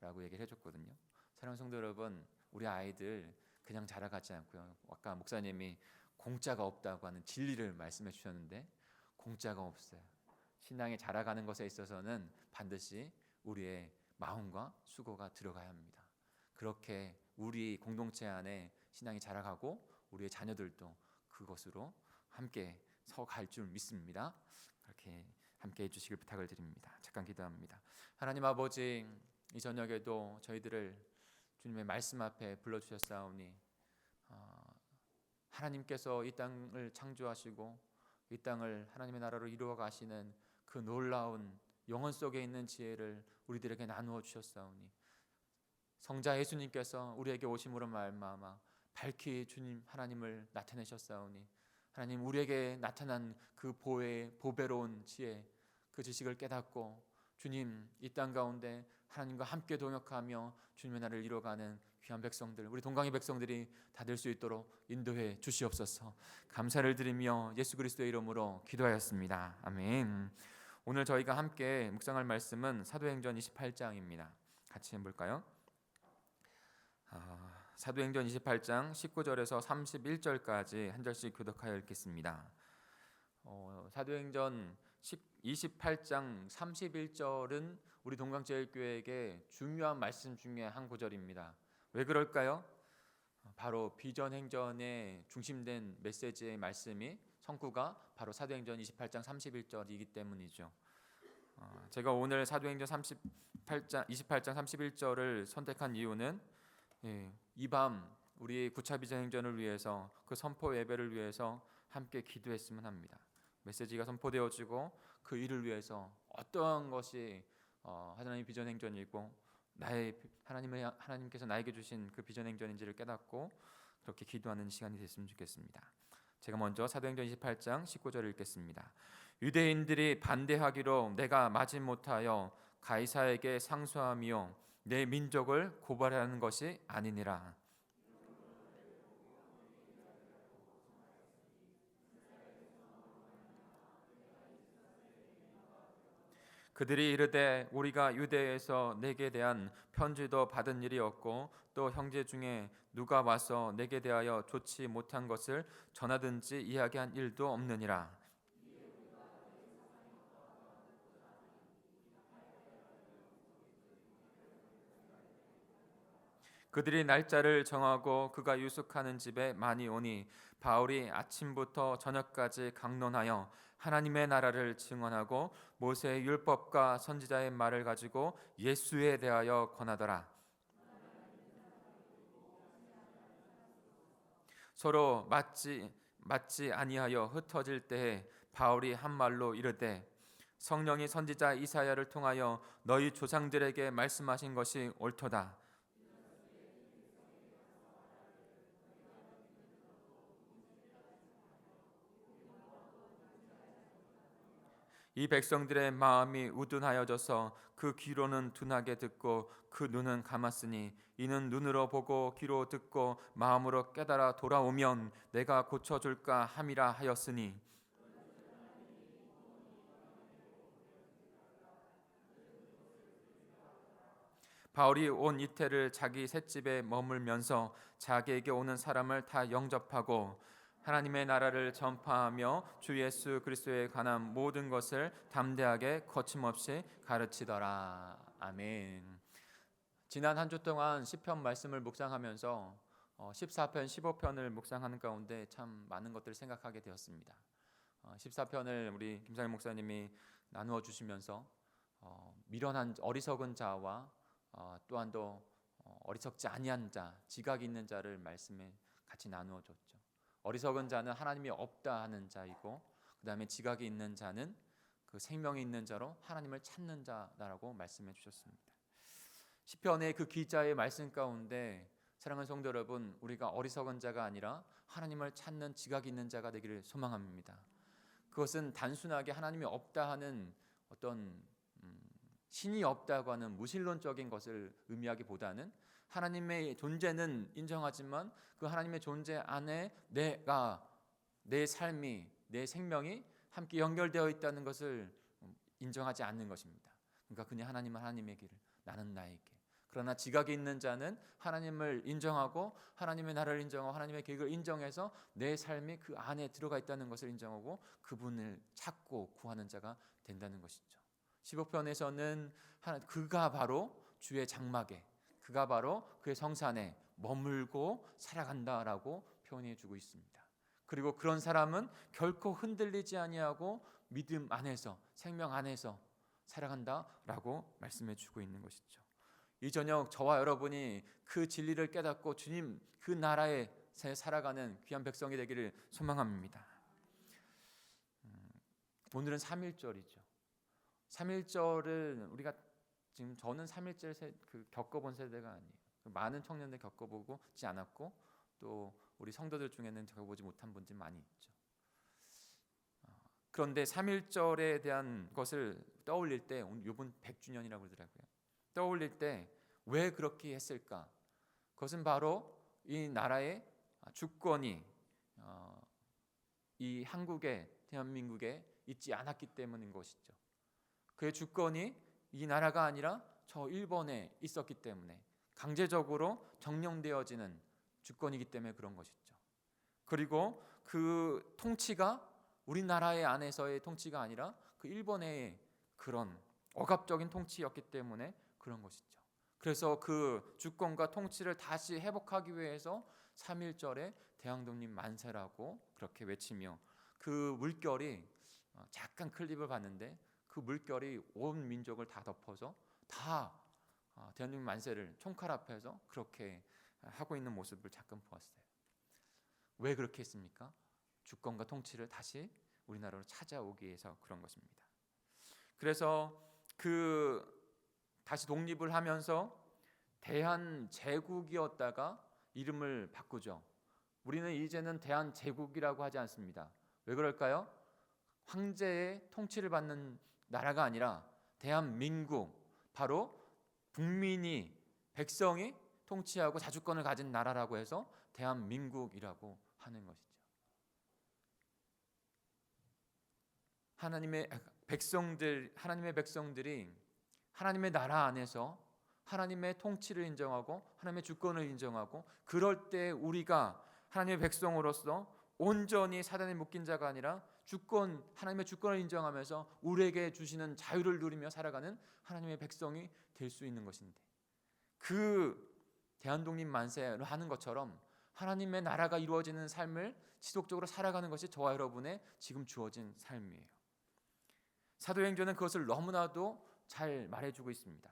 라고 얘기를 해줬거든요. 사랑하는 성도 여러분, 우리 아이들 그냥 자라가지 않고요. 아까 목사님이 공짜가 없다고 하는 진리를 말씀해 주셨는데 공짜가 없어요. 신앙이 자라가는 것에 있어서는 반드시 우리의 마음과 수고가 들어가야 합니다. 그렇게 우리 공동체 안에 신앙이 자라가고 우리의 자녀들도 그것으로 함께 서갈 줄 믿습니다. 그렇게 함께 해주시길 부탁을 드립니다. 잠깐 기도합니다. 하나님 아버지, 이 저녁에도 저희들을 주님의 말씀 앞에 불러주셨사오니 하나님께서 이 땅을 창조하시고 이 땅을 하나님의 나라로 이루어 가시는 그 놀라운 영혼 속에 있는 지혜를 우리들에게 나누어 주셨사오니 성자 예수님께서 우리에게 오심으로 말미암아 밝히 주님 하나님을 나타내셨사오니 하나님 우리에게 나타난 그 보배로운 지혜 그 지식을 깨닫고 주님 이 땅 가운데 하나님과 함께 동역하며 주님의 나라를 이루어가는 귀한 백성들, 우리 동강의 백성들이 다 될 수 있도록 인도해 주시옵소서. 감사를 드리며 예수 그리스도의 이름으로 기도하였습니다. 아멘. 오늘 저희가 함께 묵상할 말씀은 사도행전 28장입니다. 같이 해볼까요? 사도행전 28장 19절에서 31절까지 한 절씩 교독하여 읽겠습니다. 사도행전 28장 31절은 우리 동강제일교회에게 중요한 말씀 중에 한 구절입니다. 왜 그럴까요? 바로 비전행전에 중심된 메시지의 말씀이 성구가 바로 사도행전 28장 31절이기 때문이죠. 제가 오늘 사도행전 28장 31절을 선택한 이유는 이 밤 우리 9차 비전행전을 위해서 그 선포 예배를 위해서 함께 기도했으면 합니다. 메시지가 선포되어지고 그 일을 위해서 어떠한 것이 하나님의 비전행전이고 하나님께서 나에게 주신 그 비전행전인지를 깨닫고 그렇게 기도하는 시간이 됐으면 좋겠습니다. 제가 먼저 사도행전 28장 19절을 읽겠습니다. 유대인들이 반대하기로 내가 마지못하여 가이사에게 상소하며 내 민족을 고발하는 것이 아니니라. 그들이 이르되 우리가 유대에서 내게 대한 편지도 받은 일이 없고 또 형제 중에 누가 와서 내게 대하여 좋지 못한 것을 전하든지 이야기한 일도 없느니라. 그들이 날짜를 정하고 그가 유숙하는 집에 많이 오니 바울이 아침부터 저녁까지 강론하여 하나님의 나라를 증언하고 모세의 율법과 선지자의 말을 가지고 예수에 대하여 권하더라. 서로 맞지 아니하여 흩어질 때에 바울이 한 말로 이르되 성령이 선지자 이사야를 통하여 너희 조상들에게 말씀하신 것이 옳도다. 이 백성들의 마음이 우둔하여져서 그 귀로는 둔하게 듣고 그 눈은 감았으니 이는 눈으로 보고 귀로 듣고 마음으로 깨달아 돌아오면 내가 고쳐줄까 함이라 하였으니 바울이 온 이태를 자기 셋집에 머물면서 자기에게 오는 사람을 다 영접하고 하나님의 나라를 전파하며 주 예수 그리스도에 관한 모든 것을 담대하게 거침없이 가르치더라. 아멘. 지난 한 주 동안 시편 말씀을 묵상하면서 14편, 15편을 묵상하는 가운데 참 많은 것들을 생각하게 되었습니다. 14편을 우리 김상일 목사님이 나누어 주시면서 미련한 어리석은 자와 또한 더 어리석지 아니한 자, 지각이 있는 자를 말씀에 같이 나누어 줬죠. 어리석은 자는 하나님이 없다 하는 자이고 그 다음에 지각이 있는 자는 그 생명이 있는 자로 하나님을 찾는 자라고 말씀해 주셨습니다. 시편의 그 기자의 말씀 가운데 사랑하는 성도 여러분, 우리가 어리석은 자가 아니라 하나님을 찾는 지각이 있는 자가 되기를 소망합니다. 그것은 단순하게 하나님이 없다 하는 어떤 신이 없다고 하는 무신론적인 것을 의미하기보다는 하나님의 존재는 인정하지만 그 하나님의 존재 안에 내 삶이, 내 생명이 함께 연결되어 있다는 것을 인정하지 않는 것입니다. 그러니까 그냥 하나님은 하나님의 길을, 나는 나의 길. 그러나 지각이 있는 자는 하나님을 인정하고 하나님의 나를 인정하고 하나님의 계획을 인정해서 내 삶이 그 안에 들어가 있다는 것을 인정하고 그분을 찾고 구하는 자가 된다는 것이죠. 15편에서는 그가 바로 주의 장막에, 그가 바로 그의 성산에 머물고 살아간다라고 표현해 주고 있습니다. 그리고 그런 사람은 결코 흔들리지 아니하고 믿음 안에서, 생명 안에서 살아간다라고 말씀해 주고 있는 것이죠. 이 저녁 저와 여러분이 그 진리를 깨닫고 주님 그 나라에 살아가는 귀한 백성이 되기를 소망합니다. 오늘은 3.1절이죠. 3.1절은 우리가 지금 저는 3.1절 겪어본 세대가 아니에요. 많은 청년들 겪어보지 않았고 또 우리 성도들 중에는 겪어보지 못한 분들이 많이 있죠. 그런데 3.1절에 대한 것을 떠올릴 때 이번 100주년이라고 그러더라고요. 떠올릴 때 왜 그렇게 했을까? 그것은 바로 이 나라의 주권이 이 한국에, 대한민국에 있지 않았기 때문인 것이죠. 그의 주권이 이 나라가 아니라 저 일본에 있었기 때문에 강제적으로 정령되어지는 주권이기 때문에 그런 것이죠. 그리고 그 통치가 우리나라의 안에서의 통치가 아니라 그 일본의 그런 억압적인 통치였기 때문에 그런 것이죠. 그래서 그 주권과 통치를 다시 회복하기 위해서 3.1절에 대한독립 만세라고 그렇게 외치며 그 물결이 잠깐 클립을 봤는데 그 물결이 온 민족을 다 덮어서 다 대한독립 만세를 총칼 앞에서 그렇게 하고 있는 모습을 잠깐 보았어요. 왜 그렇게 했습니까? 주권과 통치를 다시 우리나라로 찾아오기 위해서 그런 것입니다. 그래서 다시 독립을 하면서 대한제국이었다가 이름을 바꾸죠. 우리는 이제는 대한제국이라고 하지 않습니다. 왜 그럴까요? 황제의 통치를 받는 나라가 아니라 대한민국, 바로 국민이, 백성이 통치하고 자주권을 가진 나라라고 해서 대한민국이라고 하는 것이죠. 하나님의 백성들이 하나님의 나라 안에서 하나님의 통치를 인정하고 하나님의 주권을 인정하고 그럴 때 우리가 하나님의 백성으로서 온전히 사단에 묶인 자가 아니라 하나님의 주권을 인정하면서 우리에게 주시는 자유를 누리며 살아가는 하나님의 백성이 될 수 있는 것인데 그 대한독립 만세를 하는 것처럼 하나님의 나라가 이루어지는 삶을 지속적으로 살아가는 것이 저와 여러분의 지금 주어진 삶이에요. 사도행전은 그것을 너무나도 잘 말해주고 있습니다.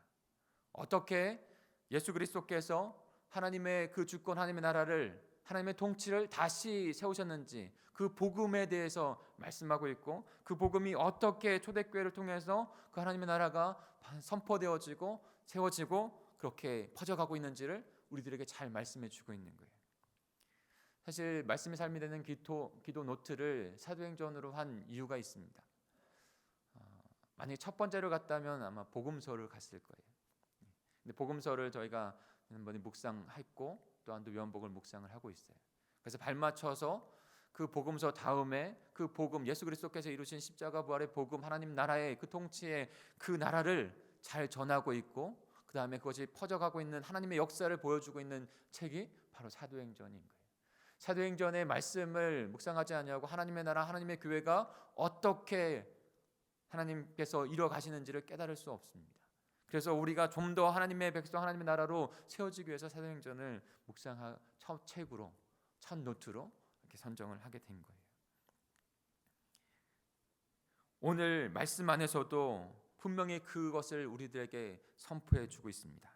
어떻게 예수 그리스도께서 하나님의 그 주권, 하나님의 나라를, 하나님의 통치를 다시 세우셨는지 그 복음에 대해서 말씀하고 있고 그 복음이 어떻게 초대교회를 통해서 그 하나님의 나라가 선포되어지고 세워지고 그렇게 퍼져가고 있는지를 우리들에게 잘 말씀해 주고 있는 거예요. 사실 말씀의 삶이 되는 기도 노트를 사도행전으로 한 이유가 있습니다. 만약에 첫 번째로 갔다면 아마 복음서를 갔을 거예요. 근데 복음서를 저희가 한번 묵상했고 또한 또 요한복음을 묵상을 하고 있어요. 그래서 발맞춰서 그 복음서 다음에 그 복음, 예수 그리스도께서 이루신 십자가 부활의 복음, 하나님 나라의 그 통치의 그 나라를 잘 전하고 있고 그 다음에 그것이 퍼져가고 있는 하나님의 역사를 보여주고 있는 책이 바로 사도행전인 거예요. 사도행전의 말씀을 묵상하지 아니하고 하나님의 나라, 하나님의 교회가 어떻게 하나님께서 이뤄 가시는지를 깨달을 수 없습니다. 그래서 우리가 좀 더 하나님의 백성, 하나님의 나라로 세워지기 위해서 사도행전을 묵상한 첫 책으로, 첫 노트로 이렇게 선정을 하게 된 거예요. 오늘 말씀 안에서도 분명히 그것을 우리들에게 선포해 주고 있습니다.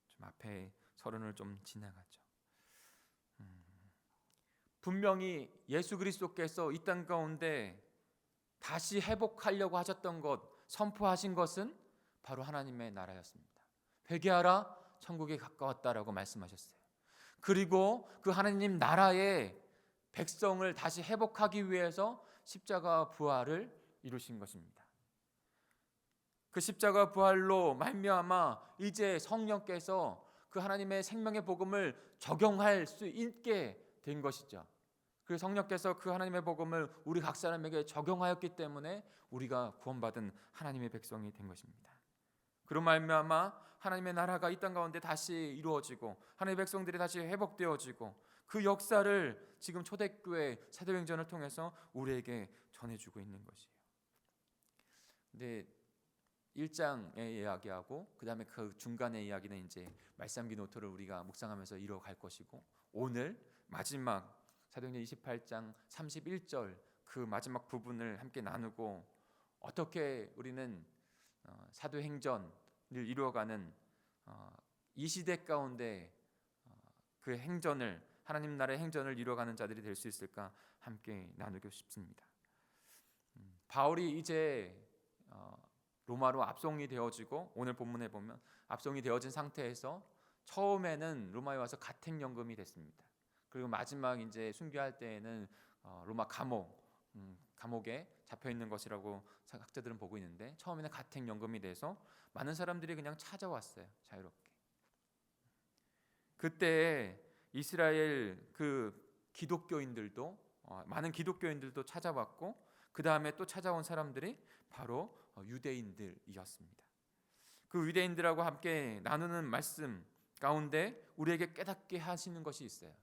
좀 앞에 서론을 좀 지나가죠. 분명히 예수 그리스도께서 이 땅 가운데 다시 회복하려고 하셨던 것, 선포하신 것은 바로 하나님의 나라였습니다. 회개하라, 천국에 가까웠다라고 말씀하셨어요. 그리고 그 하나님 나라의 백성을 다시 회복하기 위해서 십자가 부활을 이루신 것입니다. 그 십자가 부활로 말미암아 이제 성령께서 그 하나님의 생명의 복음을 적용할 수 있게 된 것이죠. 그 성령께서 그 하나님의 복음을 우리 각 사람에게 적용하였기 때문에 우리가 구원받은 하나님의 백성이 된 것입니다. 그로 말미암아 하나님의 나라가 이 땅 가운데 다시 이루어지고 하나님의 백성들이 다시 회복되어지고 그 역사를 지금 초대교회 사도행전을 통해서 우리에게 전해주고 있는 것이에요. 근데 1장의 이야기하고 그 다음에 그 중간의 이야기는 이제 말씀기 노트를 우리가 묵상하면서 이뤄갈 것이고, 오늘 마지막 사도행전 28장 31절 그 마지막 부분을 함께 나누고 어떻게 우리는 사도행전을 이루어가는 이 시대 가운데 그 행전을, 하나님 나라의 행전을 이루어가는 자들이 될 수 있을까 함께 나누고 싶습니다. 바울이 이제 로마로 압송이 되어지고, 오늘 본문에 보면 압송이 되어진 상태에서 처음에는 로마에 와서 가택연금이 됐습니다. 그리고 마지막 이제 순교할 때에는 로마 감옥에 잡혀 있는 것이라고 학자들은 보고 있는데, 처음에는 가택연금이 돼서 많은 사람들이 그냥 찾아왔어요, 자유롭게. 그때 이스라엘 그 기독교인들도 많은 기독교인들도 찾아왔고, 그 다음에 또 찾아온 사람들이 바로 유대인들이었습니다. 그 유대인들하고 함께 나누는 말씀 가운데 우리에게 깨닫게 하시는 것이 있어요.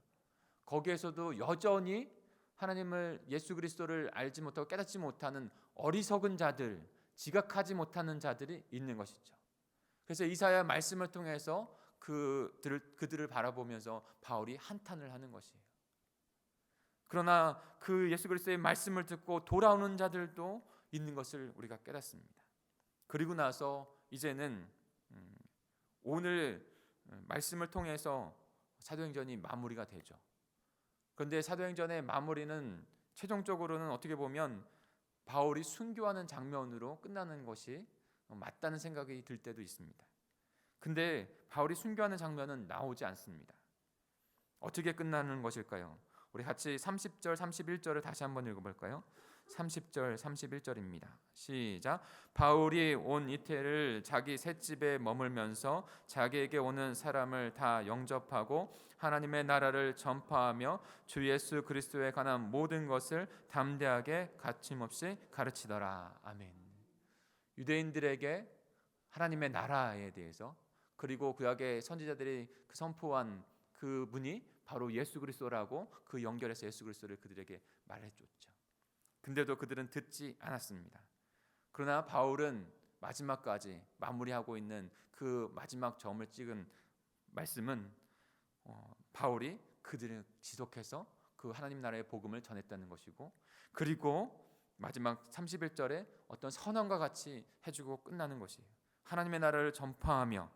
거기에서도 여전히 하나님을, 예수 그리스도를 알지 못하고 깨닫지 못하는 어리석은 자들, 지각하지 못하는 자들이 있는 것이죠. 그래서 이사야 말씀을 통해서 그들을 바라보면서 바울이 한탄을 하는 것이에요. 그러나 그 예수 그리스도의 말씀을 듣고 돌아오는 자들도 있는 것을 우리가 깨닫습니다. 그리고 나서 이제는 오늘 말씀을 통해서 사도행전이 마무리가 되죠. 그런데 사도행전의 마무리는 최종적으로는 어떻게 보면 바울이 순교하는 장면으로 끝나는 것이 맞다는 생각이 들 때도 있습니다. 근데 바울이 순교하는 장면은 나오지 않습니다. 어떻게 끝나는 것일까요? 우리 같이 30절 31절을 다시 한번 읽어볼까요? 30절 31절입니다. 시작. 바울이 온 이태를 자기 셋집에 머물면서 자기에게 오는 사람을 다 영접하고 하나님의 나라를 전파하며 주 예수 그리스도에 관한 모든 것을 담대하게 가침없이 가르치더라. 아멘. 유대인들에게 하나님의 나라에 대해서, 그리고 구약의 선지자들이 선포한 그 분이 바로 예수 그리스도라고 그 연결해서 예수 그리스도를 그들에게 말해줬죠. 근데도 그들은 듣지 않았습니다. 그러나 바울은 마지막까지 마무리하고 있는 그 마지막 점을 찍은 말씀은 바울이 그들을 지속해서 그 하나님 나라의 복음을 전했다는 것이고, 그리고 마지막 31절에 어떤 선언과 같이 해주고 끝나는 것이에요. 하나님의 나라를 전파하며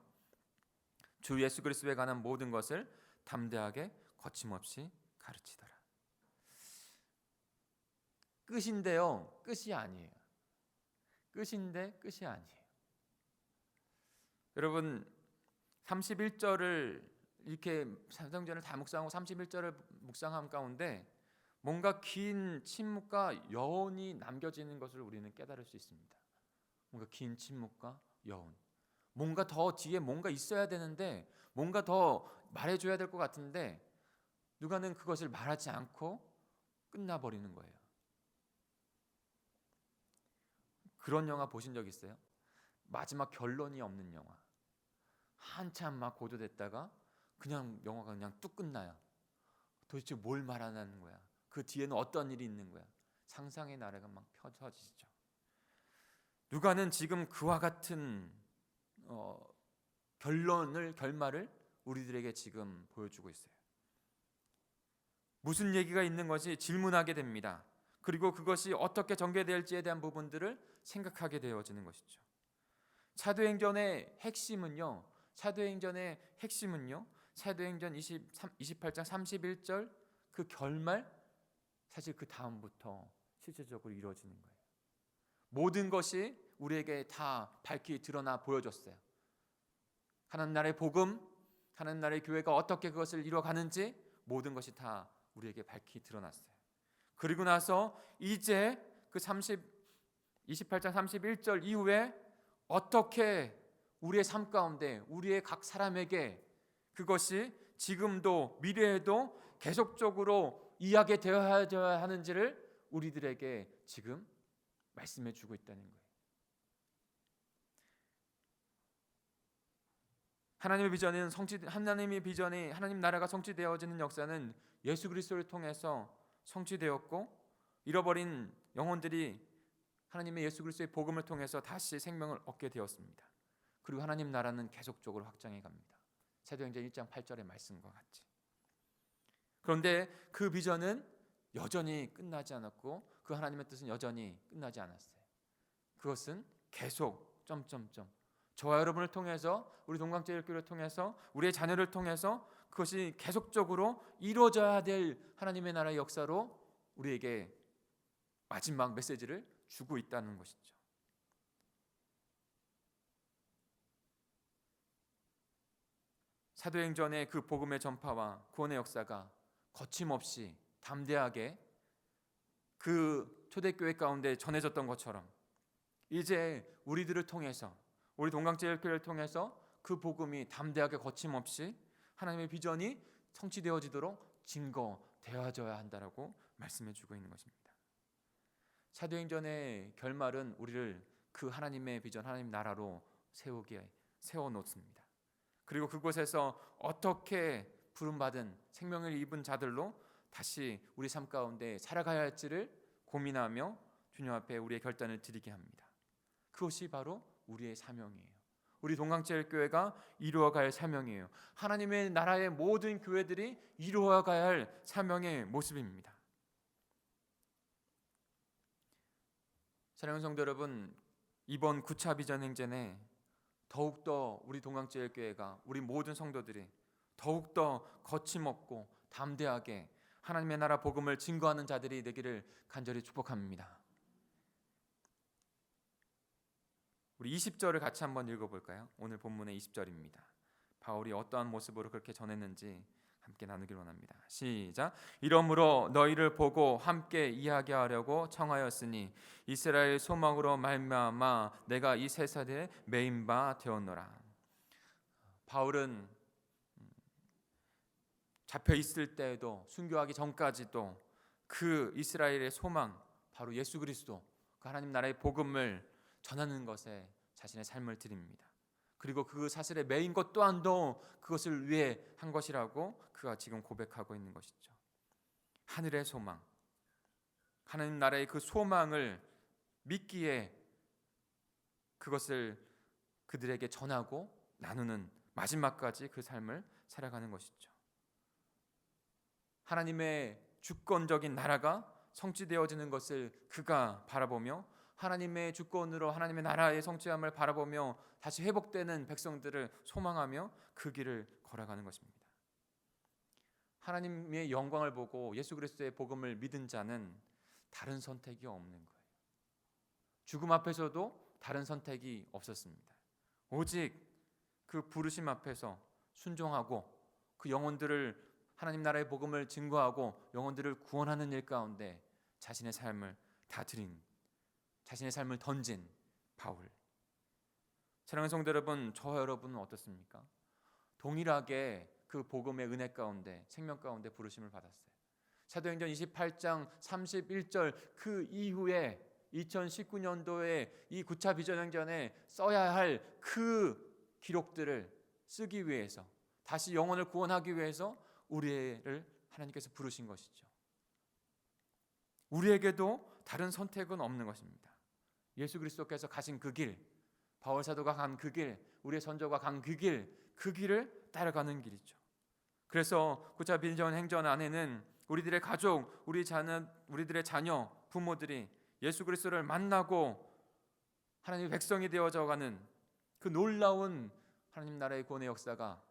주 예수 그리스도에 관한 모든 것을 담대하게 거침없이 가르치더라. 끝인데요, 끝이 아니에요. 끝인데 끝이 아니에요. 여러분, 31절을 이렇게 사도행전을 다 묵상하고 31절을 묵상함 가운데 뭔가 긴 침묵과 여운이 남겨지는 것을 우리는 깨달을 수 있습니다. 뭔가 긴 침묵과 여운, 뭔가 더 뒤에 뭔가 있어야 되는데, 뭔가 더 말해줘야 될 것 같은데 누가는 그것을 말하지 않고 끝나버리는 거예요. 그런 영화 보신 적 있어요? 마지막 결론이 없는 영화. 한참 막 고조됐다가 그냥 영화가 그냥 뚝 끝나요. 도대체 뭘 말하는 거야? 그 뒤에는 어떤 일이 있는 거야? 상상의 나래가 막 펼쳐지죠. 누가는 지금 그와 같은 결말을 우리들에게 지금 보여주고 있어요. 무슨 얘기가 있는 것이 질문하게 됩니다. 그리고 그것이 어떻게 전개될지에 대한 부분들을 생각하게 되어지는 것이죠. 사도행전의 핵심은요, 사도행전 28장 31절 그 결말, 사실 그 다음부터 실질적으로 이루어지는 거예요. 모든 것이 우리에게 다 밝히 드러나 보여졌어요. 하나님 나라의 복음, 하나님 나라의 교회가 어떻게 그것을 이루어가는지 모든 것이 다 우리에게 밝히 드러났어요. 그리고 나서 이제 그 28장 31절 이후에 어떻게 우리의 삶 가운데 우리의 각 사람에게 그것이 지금도 미래에도 계속적으로 이야기 되어야 하는지를 우리들에게 지금 말씀해 주고 있다는 거예요. 하나님의 비전이 하나님 나라가 성취되어지는 역사는 예수 그리스도를 통해서 성취되었고, 잃어버린 영혼들이 하나님의 예수 그리스도의 복음을 통해서 다시 생명을 얻게 되었습니다. 그리고 하나님 나라는 계속적으로 확장해 갑니다. 사도행전 1장 8절의 말씀과 같이. 그런데 그 비전은 여전히 끝나지 않았고 그 하나님의 뜻은 여전히 끝나지 않았어요. 그것은 계속 저와 여러분을 통해서, 우리 동강제일교회를 통해서, 우리의 자녀를 통해서 그것이 계속적으로 이루어져야 될 하나님의 나라의 역사로 우리에게 마지막 메시지를 주고 있다는 것이죠. 사도행전의 그 복음의 전파와 구원의 역사가 거침없이 담대하게 그 초대교회 가운데 전해졌던 것처럼 이제 우리들을 통해서, 우리 동강제일교회를 통해서 그 복음이 담대하게 거침없이 하나님의 비전이 성취되어지도록 증거되어져야 한다라고 말씀해 주고 있는 것입니다. 사도행전의 결말은 우리를 그 하나님의 비전, 하나님 나라로 세워놓습니다. 그리고 그곳에서 어떻게 부름받은 생명을 입은 자들로 다시 우리 삶 가운데 살아가야 할지를 고민하며 주님 앞에 우리의 결단을 드리게 합니다. 그것이 바로 우리의 사명이에요. 우리 동강제일교회가 이루어갈 사명이에요. 하나님의 나라의 모든 교회들이 이루어가야 할 사명의 모습입니다. 사랑하는 성도 여러분, 이번 9차 비전 행진에 더욱더 우리 동강제일교회가, 우리 모든 성도들이 더욱더 거침없고 담대하게 하나님의 나라 복음을 증거하는 자들이 되기를 간절히 축복합니다. 우리 20절을 같이 한번 읽어볼까요? 오늘 본문의 20절입니다. 바울이 어떠한 모습으로 그렇게 전했는지 함께 나누기를 원합니다. 시작. 이러므로 너희를 보고 함께 이야기하려고 청하였으니 이스라엘 소망으로 말미암아 내가 이 세 세대에 매인 바 되었노라. 바울은 잡혀 있을 때에도, 순교하기 전까지도 그 이스라엘의 소망, 바로 예수 그리스도, 그 하나님 나라의 복음을 전하는 것에 자신의 삶을 드립니다. 그리고 그 사슬에 매인 것 또한도 그것을 위해 한 것이라고 그가 지금 고백하고 있는 것이죠. 하늘의 소망, 하나님 나라의 그 소망을 믿기에 그것을 그들에게 전하고 나누는 마지막까지 그 삶을 살아가는 것이죠. 하나님의 주권적인 나라가 성취되어지는 것을 그가 바라보며, 하나님의 주권으로 하나님의 나라의 성취함을 바라보며 다시 회복되는 백성들을 소망하며 그 길을 걸어가는 것입니다. 하나님의 영광을 보고 예수 그리스도의 복음을 믿은 자는 다른 선택이 없는 거예요. 죽음 앞에서도 다른 선택이 없었습니다. 오직 그 부르심 앞에서 순종하고 그 영혼들을, 하나님 나라의 복음을 증거하고 영혼들을 구원하는 일 가운데 자신의 삶을 다 드린, 자신의 삶을 던진 바울. 사랑하는 성도 여러분, 저와 여러분은 어떻습니까? 동일하게 그 복음의 은혜 가운데, 생명 가운데 부르심을 받았어요. 사도행전 28장 31절 그 이후에 2019년도에 이 9차 비전행전에 써야 할 그 기록들을 쓰기 위해서, 다시 영혼을 구원하기 위해서 우리를 하나님께서 부르신 것이죠. 우리에게도 다른 선택은 없는 것입니다. 예수 그리스도께서 가신 그 길, 바울 사도가 간 그 길, 우리의 선조가 간 그 길을 따라가는 길이죠. 그래서 9차 비전 행전 안에는 우리들의 가족, 우리들의 자녀, 부모들이 예수 그리스도를 만나고 하나님의 백성이 되어져가는 그 놀라운 하나님 나라의 구원의 역사가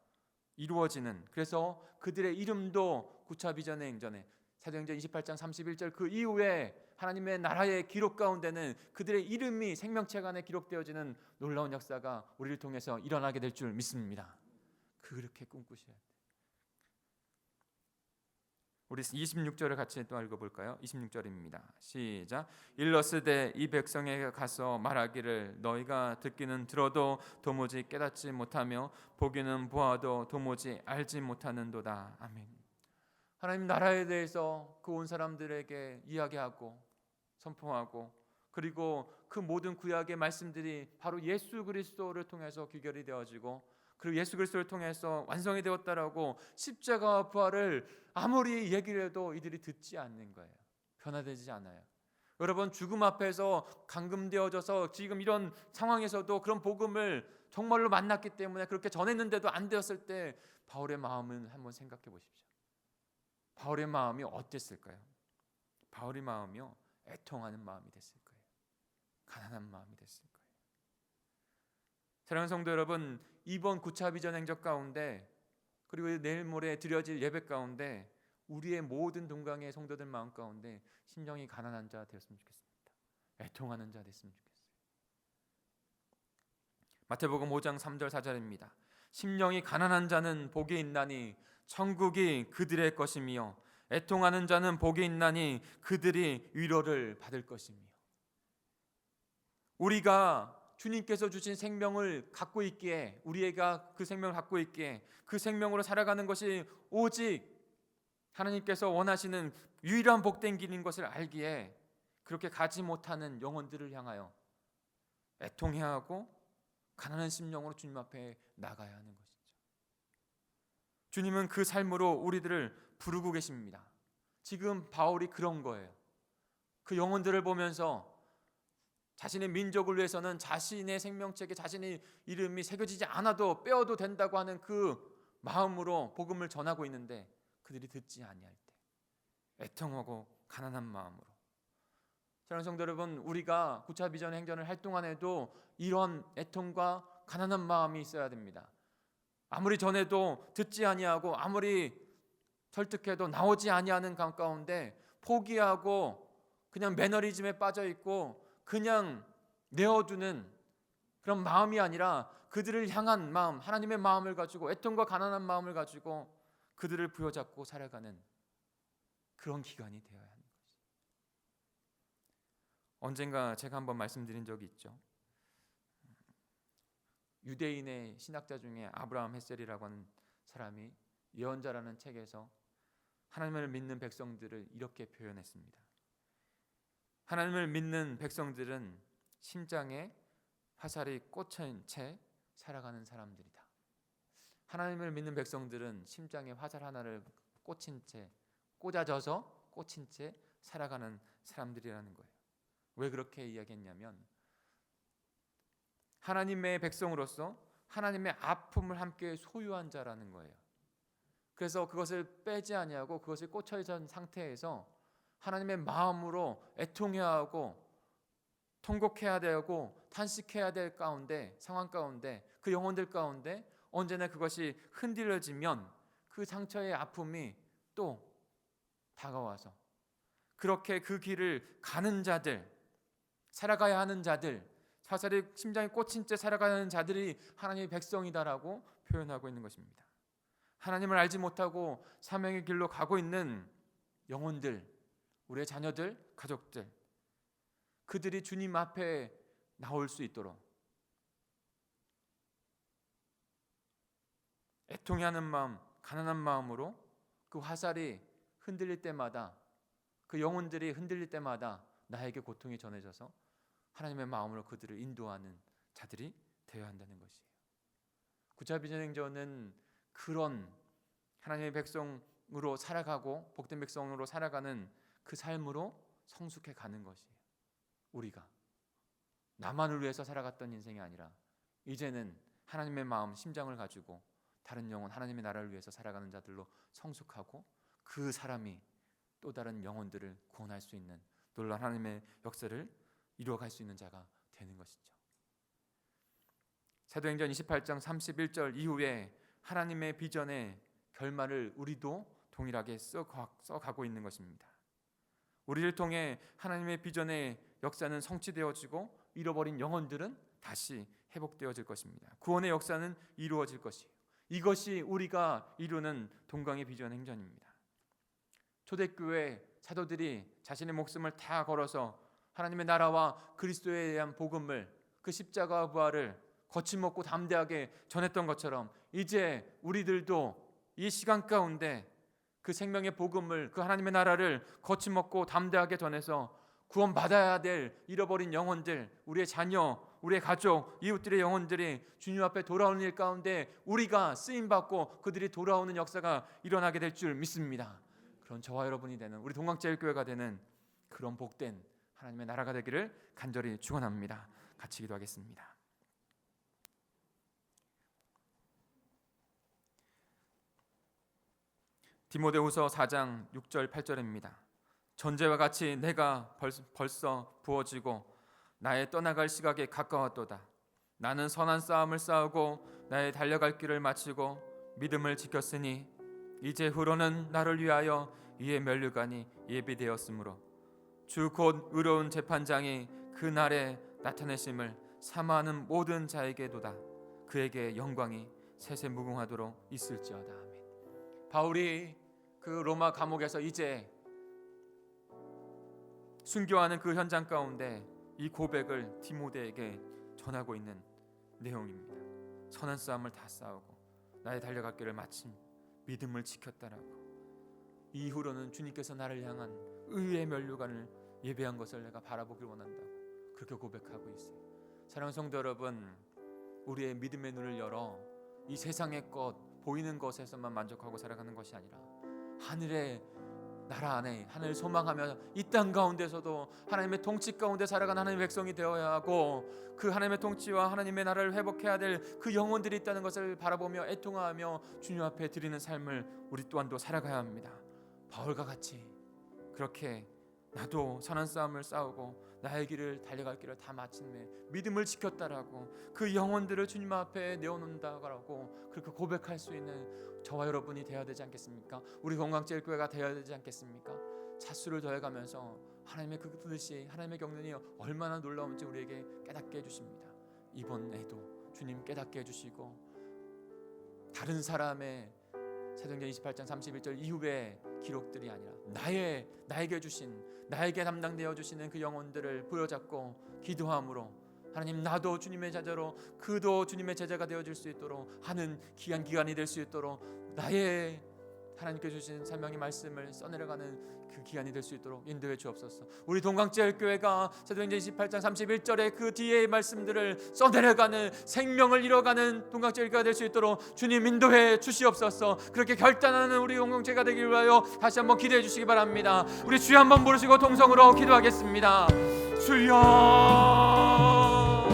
이루어지는, 그래서 그들의 이름도 9차 비전의 행전에 사도행전 28장 31절 그 이후에 하나님의 나라의 기록 가운데는 그들의 이름이 생명책 안에 기록되어지는 놀라운 역사가 우리를 통해서 일어나게 될 줄 믿습니다. 그렇게 꿈꾸셔야 돼요. 우리 26절을 같이 또 읽어볼까요? 26절입니다. 시작. 일러스되 이 백성에게 가서 말하기를 너희가 듣기는 들어도 도무지 깨닫지 못하며 보기는 보아도 도무지 알지 못하는도다. 아멘. 하나님 나라에 대해서 그 온 사람들에게 이야기하고 선포하고, 그리고 그 모든 구약의 말씀들이 바로 예수 그리스도를 통해서 귀결이 되어지고, 그리고 예수 그리스도를 통해서 완성이 되었다라고 십자가와 부활을 아무리 얘기를 해도 이들이 듣지 않는 거예요. 변화되지 않아요. 여러분, 죽음 앞에서 감금되어져서 지금 이런 상황에서도 그런 복음을 정말로 만났기 때문에 그렇게 전했는데도 안 되었을 때 바울의 마음은 한번 생각해 보십시오. 바울의 마음이 어땠을까요? 바울의 마음이요, 애통하는 마음이 됐을 거예요. 가난한 마음이 됐을 거예요. 사랑하는 성도 여러분, 이번 9차 비전 행적 가운데, 그리고 내일 모레 드려질 예배 가운데 우리의 모든 동강의 성도들 마음 가운데 심령이 가난한 자 되었으면 좋겠습니다. 애통하는 자 됐으면 좋겠어요. 마태복음 5장 3절 4절입니다. 심령이 가난한 자는 복이 있나니 천국이 그들의 것이며 애통하는 자는 복이 있나니 그들이 위로를 받을 것이며. 우리가 주님께서 주신 생명을 갖고 있기에, 우리가 그 생명을 갖고 있기에 그 생명으로 살아가는 것이 오직 하나님께서 원하시는 유일한 복된 길인 것을 알기에 그렇게 가지 못하는 영혼들을 향하여 애통해야 하고 가난한 심령으로 주님 앞에 나가야 하는 것이죠. 주님은 그 삶으로 우리들을 부르고 계십니다. 지금 바울이 그런 거예요. 그 영혼들을 보면서 자신의 민족을 위해서는 자신의 생명책에 자신의 이름이 새겨지지 않아도 빼어도 된다고 하는 그 마음으로 복음을 전하고 있는데 그들이 듣지 아니할 때 애통하고 가난한 마음으로. 사랑하는 성도 여러분, 우리가 9차 비전 행전을 할 동안에도 이런 애통과 가난한 마음이 있어야 됩니다. 아무리 전해도 듣지 아니하고 아무리 설득해도 나오지 아니하는 가운데 포기하고 그냥 매너리즘에 빠져 있고 그냥 내어두는 그런 마음이 아니라 그들을 향한 마음, 하나님의 마음을 가지고 애통과 가난한 마음을 가지고 그들을 부여잡고 살아가는 그런 기간이 되어야 하는 거죠. 언젠가 제가 한번 말씀드린 적이 있죠. 유대인의 신학자 중에 아브라함 헷셀이라고 하는 사람이 예언자라는 책에서 하나님을 믿는 백성들을 이렇게 표현했습니다. 하나님을 믿는 백성들은 심장에 화살이 꽂힌 채 살아가는 사람들이다. 하나님을 믿는 백성들은 심장에 화살 하나를 꽂힌 채, 꽂아져서 꽂힌 채 살아가는 사람들이라는 거예요. 왜 그렇게 이야기했냐면 하나님의 백성으로서 하나님의 아픔을 함께 소유한 자라는 거예요. 그래서 그것을 빼지 아니하고 그것을 꽂혀 있는 상태에서 하나님의 마음으로 애통해야 하고 통곡해야 되고 탄식해야 될 가운데, 상황 가운데, 그 영혼들 가운데 언제나 그것이 흔들려지면 그 상처의 아픔이 또 다가와서 그렇게 그 길을 가는 자들, 살아가야 하는 자들, 화살이 심장에 꽂힌 채 살아가야 하는 자들이 하나님의 백성이다라고 표현하고 있는 것입니다. 하나님을 알지 못하고 사명의 길로 가고 있는 영혼들, 우리의 자녀들, 가족들, 그들이 주님 앞에 나올 수 있도록 애통해하는 마음, 가난한 마음으로 그 화살이 흔들릴 때마다, 그 영혼들이 흔들릴 때마다 나에게 고통이 전해져서 하나님의 마음으로 그들을 인도하는 자들이 되어야 한다는 것이에요. 9차 비전 행전은 그런 하나님의 백성으로 살아가고 복된 백성으로 살아가는 그 삶으로 성숙해 가는 것이에요. 우리가 나만을 위해서 살아갔던 인생이 아니라 이제는 하나님의 마음, 심장을 가지고 다른 영혼, 하나님의 나라를 위해서 살아가는 자들로 성숙하고 그 사람이 또 다른 영혼들을 구원할 수 있는 놀라운 하나님의 역사를 이루어갈 수 있는 자가 되는 것이죠. 사도행전 28장 31절 이후에 하나님의 비전의 결말을 우리도 동일하게 써가고 있는 것입니다. 우리를 통해 하나님의 비전의 역사는 성취되어지고 잃어버린 영혼들은 다시 회복되어질 것입니다. 구원의 역사는 이루어질 것이에요. 이것이 우리가 이루는 동강의 비전 행전입니다. 초대교회 사도들이 자신의 목숨을 다 걸어서 하나님의 나라와 그리스도에 대한 복음을, 그 십자가와 부활을 거침없고 담대하게 전했던 것처럼 이제 우리들도 이 시간 가운데 그 생명의 복음을, 그 하나님의 나라를 거침없고 담대하게 전해서 구원받아야 될 잃어버린 영혼들, 우리의 자녀, 우리의 가족, 이웃들의 영혼들이 주님 앞에 돌아오는 일 가운데 우리가 쓰임받고 그들이 돌아오는 역사가 일어나게 될 줄 믿습니다. 그런 저와 여러분이 되는, 우리 동강제일교회가 되는 그런 복된 하나님의 나라가 되기를 간절히 축원합니다. 같이 기도하겠습니다. 디모데후서 4장 6절 8절입니다. 전제와 같이 내가 벌써 부어지고 나의 떠나갈 시각에 가까웠도다. 나는 선한 싸움을 싸우고 나의 달려갈 길을 마치고 믿음을 지켰으니 이제 후로는 나를 위하여 이의 면류관이 예비되었으므로 주 곧 의로운 재판장이 그 날에 나타내심을 사모하는 모든 자에게도다. 그에게 영광이 세세무궁하도록 있을지어다. 아멘. 바울이 그 로마 감옥에서 이제 순교하는 그 현장 가운데 이 고백을 디모데에게 전하고 있는 내용입니다. 선한 싸움을 다 싸우고 나의 달려갈 길을 마친 믿음을 지켰다라고. 이후로는 주님께서 나를 향한 의의 면류관을 예배한 것을 내가 바라보길 원한다고 그렇게 고백하고 있어요. 사랑하는 성도 여러분, 우리의 믿음의 눈을 열어 이 세상의 것, 보이는 것에서만 만족하고 살아가는 것이 아니라 하늘의 나라 안에 하늘을 소망하며 이 땅 가운데서도 하나님의 통치 가운데 살아가는 하나님의 백성이 되어야 하고, 그 하나님의 통치와 하나님의 나라를 회복해야 될 그 영혼들이 있다는 것을 바라보며 애통하며 주님 앞에 드리는 삶을 우리 또한도 살아가야 합니다. 바울과 같이 그렇게 나도 선한 싸움을 싸우고 나의 길을 달려갈 길을 다 마침내 믿음을 지켰다라고 그 영혼들을 주님 앞에 내어놓는다라고 그렇게 고백할 수 있는 저와 여러분이 되어야 되지 않겠습니까? 우리 동강제일교회가 되어야 되지 않겠습니까? 차수를 더해가면서 하나님의 그 뜻이, 하나님의 경륜이 얼마나 놀라운지 우리에게 깨닫게 해주십니다. 이번에도 주님 깨닫게 해주시고 다른 사람의 사도행전 28장 31절 이후의 기록들이 아니라 나에게 주신, 나에게 담당되어 주시는 그 영혼들을 부여잡고 기도함으로 하나님, 나도 주님의 제자로 그도 주님의 제자가 되어줄 수 있도록 하는 귀한 기간이 될 수 있도록 나의 하나님께 주신 생명의 말씀을 써내려가는 그 기간이 될 수 있도록 인도해 주옵소서. 우리 동강제일교회가 사도행전 28장 31절의 그 뒤의 말씀들을 써내려가는, 생명을 이뤄가는 동강제일교회가 될 수 있도록 주님 인도해 주시옵소서. 그렇게 결단하는 우리 동강제가 되길 위하여 다시 한번 기도해 주시기 바랍니다. 우리 주여 한번 부르시고 동성으로 기도하겠습니다. 주여,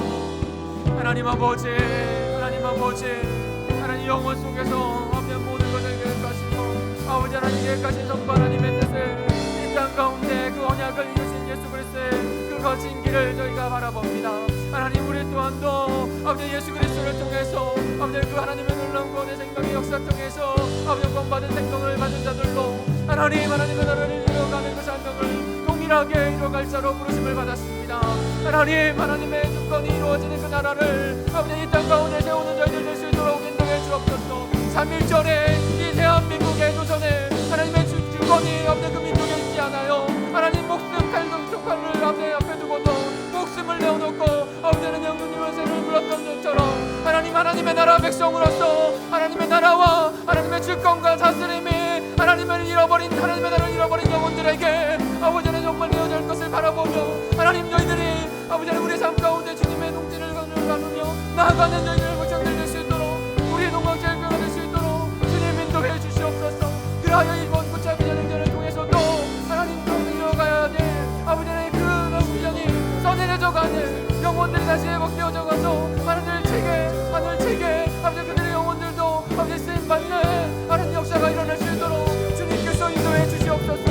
하나님 아버지, 하나님 아버지, 하나님 영혼 속에서 없는 모든 것을 계획하시고 아버지 하나님께 가신 성부 하나님의 뜻을 이 땅 가운데 그 언약을 이루신 예수 그리스도의 그 거친 길을 저희가 바라봅니다. 하나님, 우리 또한도 아버지 예수 그리스도를 통해서 아버지 그 하나님의 놀라운 구원의 생명의 역사 통해서 아버지 구원받은 생명을 받은 자들로 하나님의 나라를 이루어가는 그 사명을 동일하게 이루어갈 자로 부르심을 받았습니다. 하나님, 하나님의 주권이 이루어지는 그 나라를 아버지 이 땅 가운데 세우는 저희들 될 수 있도록 인도해 주옵소서. 3.1절에 이 대한민국의 조선에 하나님의 주권이 아버지 그 민족에 있지 않아요. 하나님, 목숨 칼등 촉칼을 앞에 두고도 목숨을 내어놓고 아버지는 영웅님의 새를 불렀던 것처럼 하나님, 하나님의 나라 백성으로서 하나님의 나라와 하나님의 주권과 다스림이 하나님의 나라를 잃어버린 영혼들에게 아버지는 정말 이어질 것을 바라보며 하나님, 저희들이 아버지는 우리 삶 가운데 주님의 통치를 나누며 나아가는 저희들 목적들 될 수 있도록 우리 동강제일교회가 될 수 있도록 주님 인도해 주시옵소서. 그리하여 이번 구차비전 행전을 통해서도 하나님 가운데 이어가야 될 아버지의 그 비전이 써내려져가는 영혼들이 다시 회복되어져 가서 하늘 책에 아버지 그들의 영혼들도 아버지 쓰임받는 하나님 역사가 일어날 수 있도록 주님께서 인도해 주시옵소서.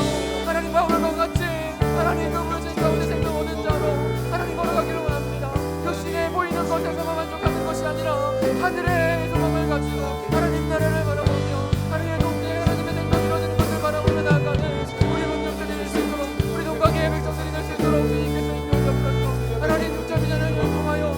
하나님, 바울과 같이 하나님 그 부르신 가운데 생명 얻은 자로 하나님 걸어가기를 원합니다. 육신에 보이는 것에서만 만족하는 것이 아니라 하늘의 소망을 가지고 하나님 나라를 바라보며 하나님의 동네 하나님의 생명이 이루어지는 것을 바라보며 나아가는 우리 문족들이 될 수 있도록 우리 동강의 백성들이 될 수 있도록 주님께서 인도해 주옵소서. 하나님, 육자 비전을 통하여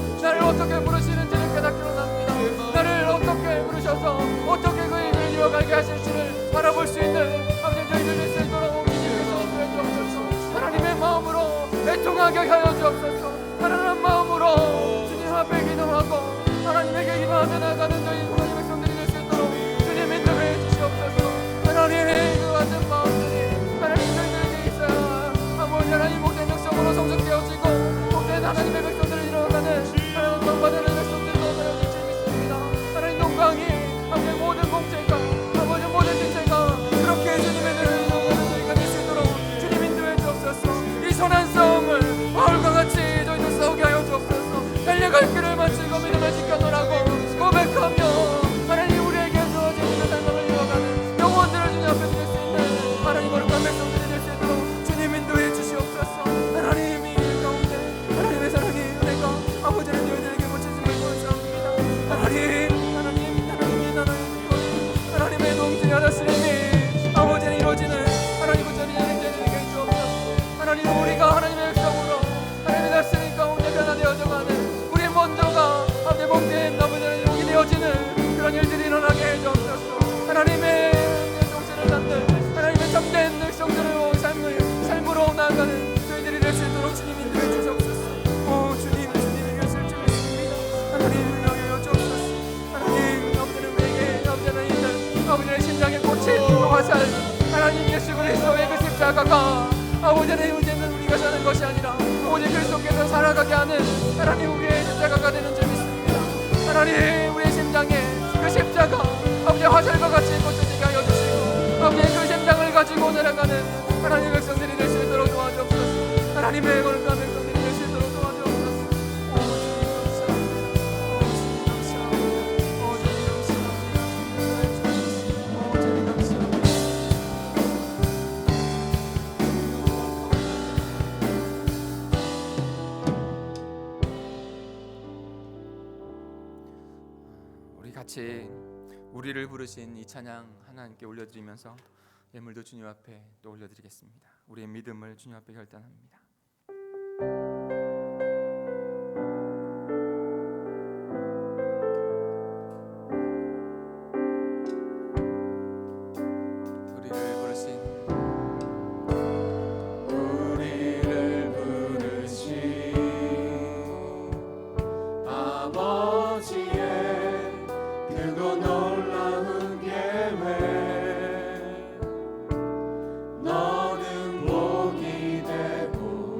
순종하게 하여 주옵소서. 하나님 마음으로 주님 앞에 기도하고 하나님에게 기도하며 나가는 저희 하나님 백성들이 될 수 있도록 주님 인도해 주시옵소서. 하나님의 그 같은 마음들이 하나님 저희들에게 있어야 아버지 하나님 복된 백성으로 성숙되어지고 복된 하나님의 백성들을 이루어가는 하나님 영광받는 백성들도 하나님 믿습니다. 하나님 영광이 아버지 모든 공체가 아버지 모든 지체가 그렇게 주님의 눈을 이루어가는 저희가 될 수 있도록 주님 인도해 주옵소서. 이 선한 싸움을 바울과 같이 저희도 싸우게 하여 주옵소서. 달려갈 길을 마치고 믿음을 지켜노라고 고백하며 하나님 우리에게 주어진 그 삶을 이어가는 영혼들을 주님 앞에 드릴 수 있는 하나님 거룩한 백성들이 될 수 있도록 주님 인도해 주시옵소서. 하나님 이 가운데 하나님의 사랑이 은혜가 아버지는 저희들에게 묻히심을 구원사옵니다. 하나님이 나눠 주시고 하나님의 동지와 다스림이 아버지는 이루어지는 하나님 부처님 저희들에게 주옵소서. 하나님 우리가 하나님의 백성으로 하나님의 다스림 가운데 변화되어져가는 우리 먼저가 아버지 복된 아버지는 용이 되어지는 그런 일들이 일어나게 해주옵소서. 하나님의 정신을 갖는 하나님의 참된 백성들의 삶으로 나아가는 저희들이 될 수 있도록 주님 인도해 주옵소서. 주님의 것을 좀 믿습니다. 하나님 명예여 주옵소서. 하나님 아버지는 우리에게 아버지는 있는 아버지의 심장에 꽂힌 그 화살 하나님 예수 그리스도의 그 십자가가 아버지는 이제는 우리가 사는 것이 아니라 오직 그리스도께서 살아가게 하는 하나님 우리의 십자가가 되는 줄 믿습니다. 하나님 우리의 심장에 그 십자가 아버지의 화살과 같이 꽂혀지게 하여 주시고 아버지의 그 심장을 가지고 내려가는 하나님의 백성들이 될 수 있도록 도와주옵소서. 하나님의 거룩한 백성들이 될 수 있도록 도와주옵소서. 주님 감사합니다. 우리 같이 우리를 부르신 이 찬양 하나님께 올려드리면서 예물도 주님 앞에 또 올려드리겠습니다. 우리의 믿음을 주님 앞에 결단합니다. 우리를 부르신 아버지의 그거 놀라운 계획 너는 복이 되고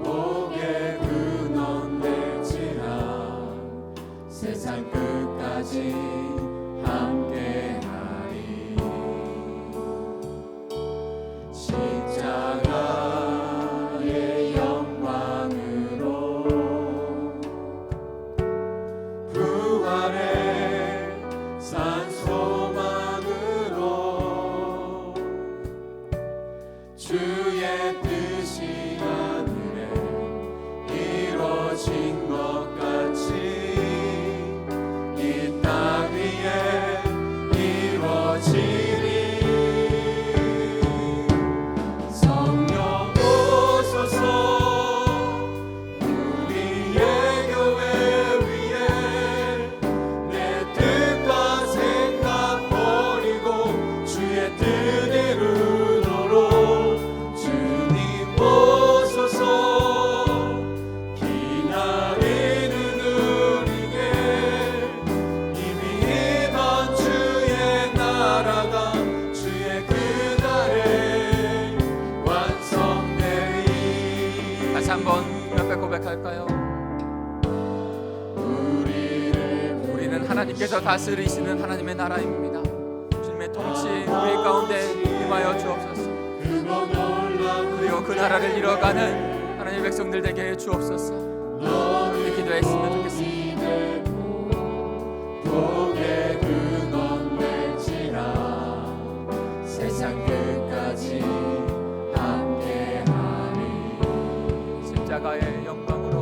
복의 근원 될지라 세상 끝까지 함께하리. 십자가의 영광으로 부활의 산 소망으로 주의 뜻이 하늘에 이루어진 것 같이 이 땅 위에 이루어지리. 성령 오소서 우리의 교회 위에 내 뜻과 생각 버리고 주의 뜻 이루도록 주님 오소서. 기다리는 우리에게 이미 이번 주의 나라가 주의 그날에 완성되리. 다시 한번 옆에 고백할까요? 우리는 하나님께서 다스리시는 하나님의 나라입니다. 주님의 통치 우리 가운데 임하여 주옵소서. 그리고 그 나라를 이뤄가는 하나님의 백성들 되게 해 주옵소서. 우리 기도했으면 좋겠습니다. 복의 근원 될지라 세상 끝까지 함께하리. 십자가의 영광으로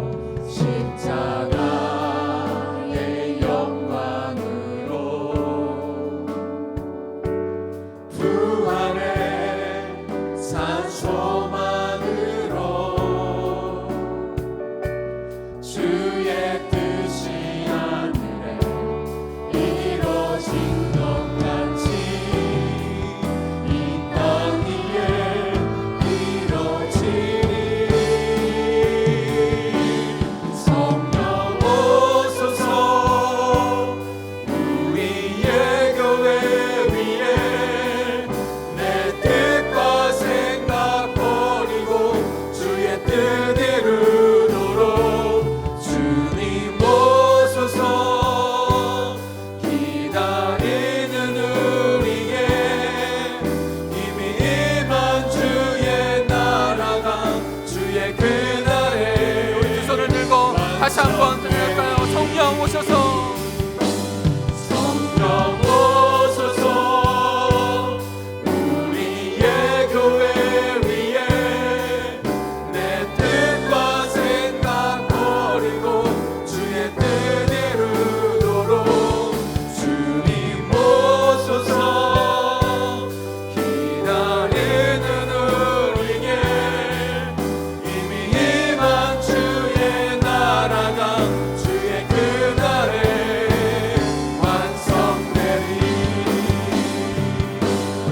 십자가의 영광으로 부활의 산 소망으로 주의 뜻이 하늘에 이루어진 것 같이 이 땅 위에 성령 오셔서 성령 오소서 우리의 교회 위에 내 뜻과 생각 버리고 주의 뜻 이루도록 주님 오소서 기다리는 우리에게 이미 임한 주의 나라가 주의 그날에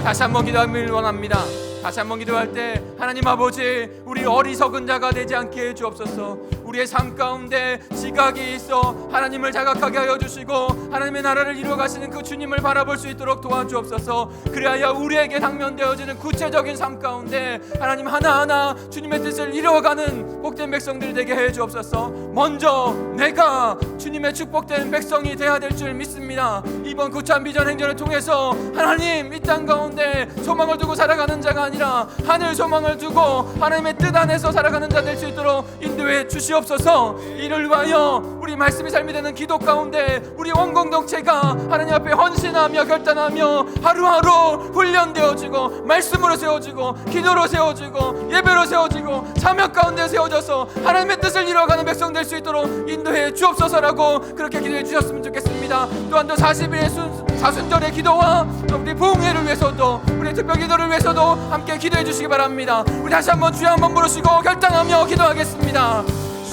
다시 한번 기도하길 원합니다. 다시 한번 기도할 때 하나님 아버지, 우리 어리석은 자가 되지 않게 해주옵소서. 우리의 삶 가운데 지각이 있어 하나님을 자각하게 하여 주시고 하나님의 나라를 이루어가시는 그 주님을 바라볼 수 있도록 도와주옵소서. 그리하여 우리에게 당면되어지는 구체적인 삶 가운데 하나님 하나하나 주님의 뜻을 이루어가는 복된 백성들이 되게 해주옵소서. 먼저 내가 주님의 축복된 백성이 되어야 될 줄 믿습니다. 이번 구찬 비전 행전을 통해서 하나님 이 땅 가운데 소망을 두고 살아가는 자가 아니라 하늘 소망을 두고 하나님의 뜻 안에서 살아가는 자 될 수 있도록 인도해 주시옵소서. 이를 위하여 우리 말씀이 삶이 되는 기도 가운데 우리 온 공동체가 하나님 앞에 헌신하며 결단하며 하루하루 훈련되어지고 말씀으로 세워지고 기도로 세워지고 예배로 세워지고 사명 가운데 세워져서 하나님의 뜻을 이루어가는 백성 될 수 있도록 인도해 주옵소서라고 그렇게 기도해 주셨으면 좋겠습니다. 또한 또 40일의 사순절의 기도와 우리 부흥회를 위해서도 우리 특별 기도를 위해서도 함께 기도해 주시기 바랍니다. 우리 다시 한번 주여 한번 부르시고 결단하며 기도하겠습니다.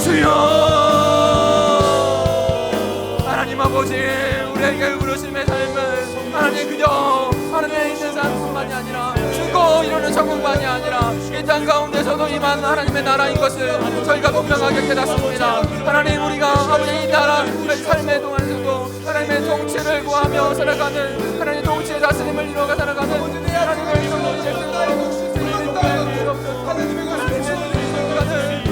주여 하나님 아버지, 우리에게 부르심의 삶은 하나님 그저 하늘에 있는 삶뿐만이 아니라 죽고 이루는 천국만이 아니라 이 땅 가운데서도 임한 하나님의 나라인 것을 저희가 분명하게 깨닫습니다. 하나님, 우리가 아버지 이 나라 삶의 동안에서도 하나님의 통치를 구하며 살아가는 하나님의 통치의 다스림을 이루어가 살아가는 하나님의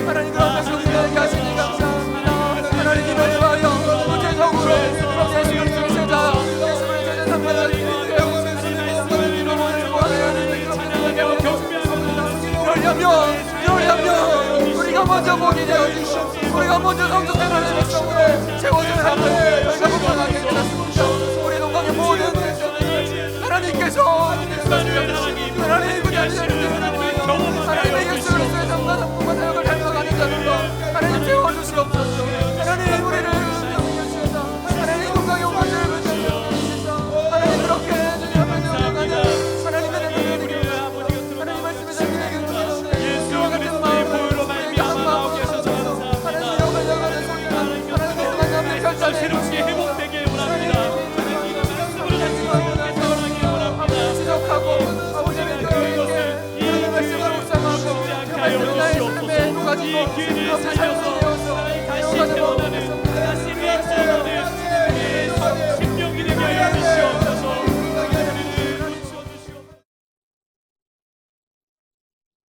하나님 그런 백성들에게 하시니 감사합니다. 하나님 이를 위하여 구체적으로 예수 그리스도의 제자 예수의 제자 삼가자 이러려면 우리가 먼저 보게 되어지고 우리가 먼저 성숙된 하나님의 백성으로 채워질 함을 저희가 분명하게 깨닫습니다. 우리 동강의 모든 백성들 하나님께서 하나님 그냥 하나님의 예수 그리스도의 삶과 성품과 사역을 닮아가는 자들로 하나님 채워주시옵소서. 하나님 우리를 주셔서 하나님 동강의 온전을 주셔서 하나님 그렇게 주님 앞에 세워가는 하나님의 능력을 하나님 말씀에 담기는 그와 같은 마음으로 우리에게 한 마음으로 하셔서 하나님 이어가는 소리가 하나님의 만남의 결단에 새롭게 회복되게 원합니다. 지적하고 아버지의 교회에게 하나님의 말씀을 묵상하고 그 말씀을 나의 삶에 가지고 그렇게 살면서 이어가는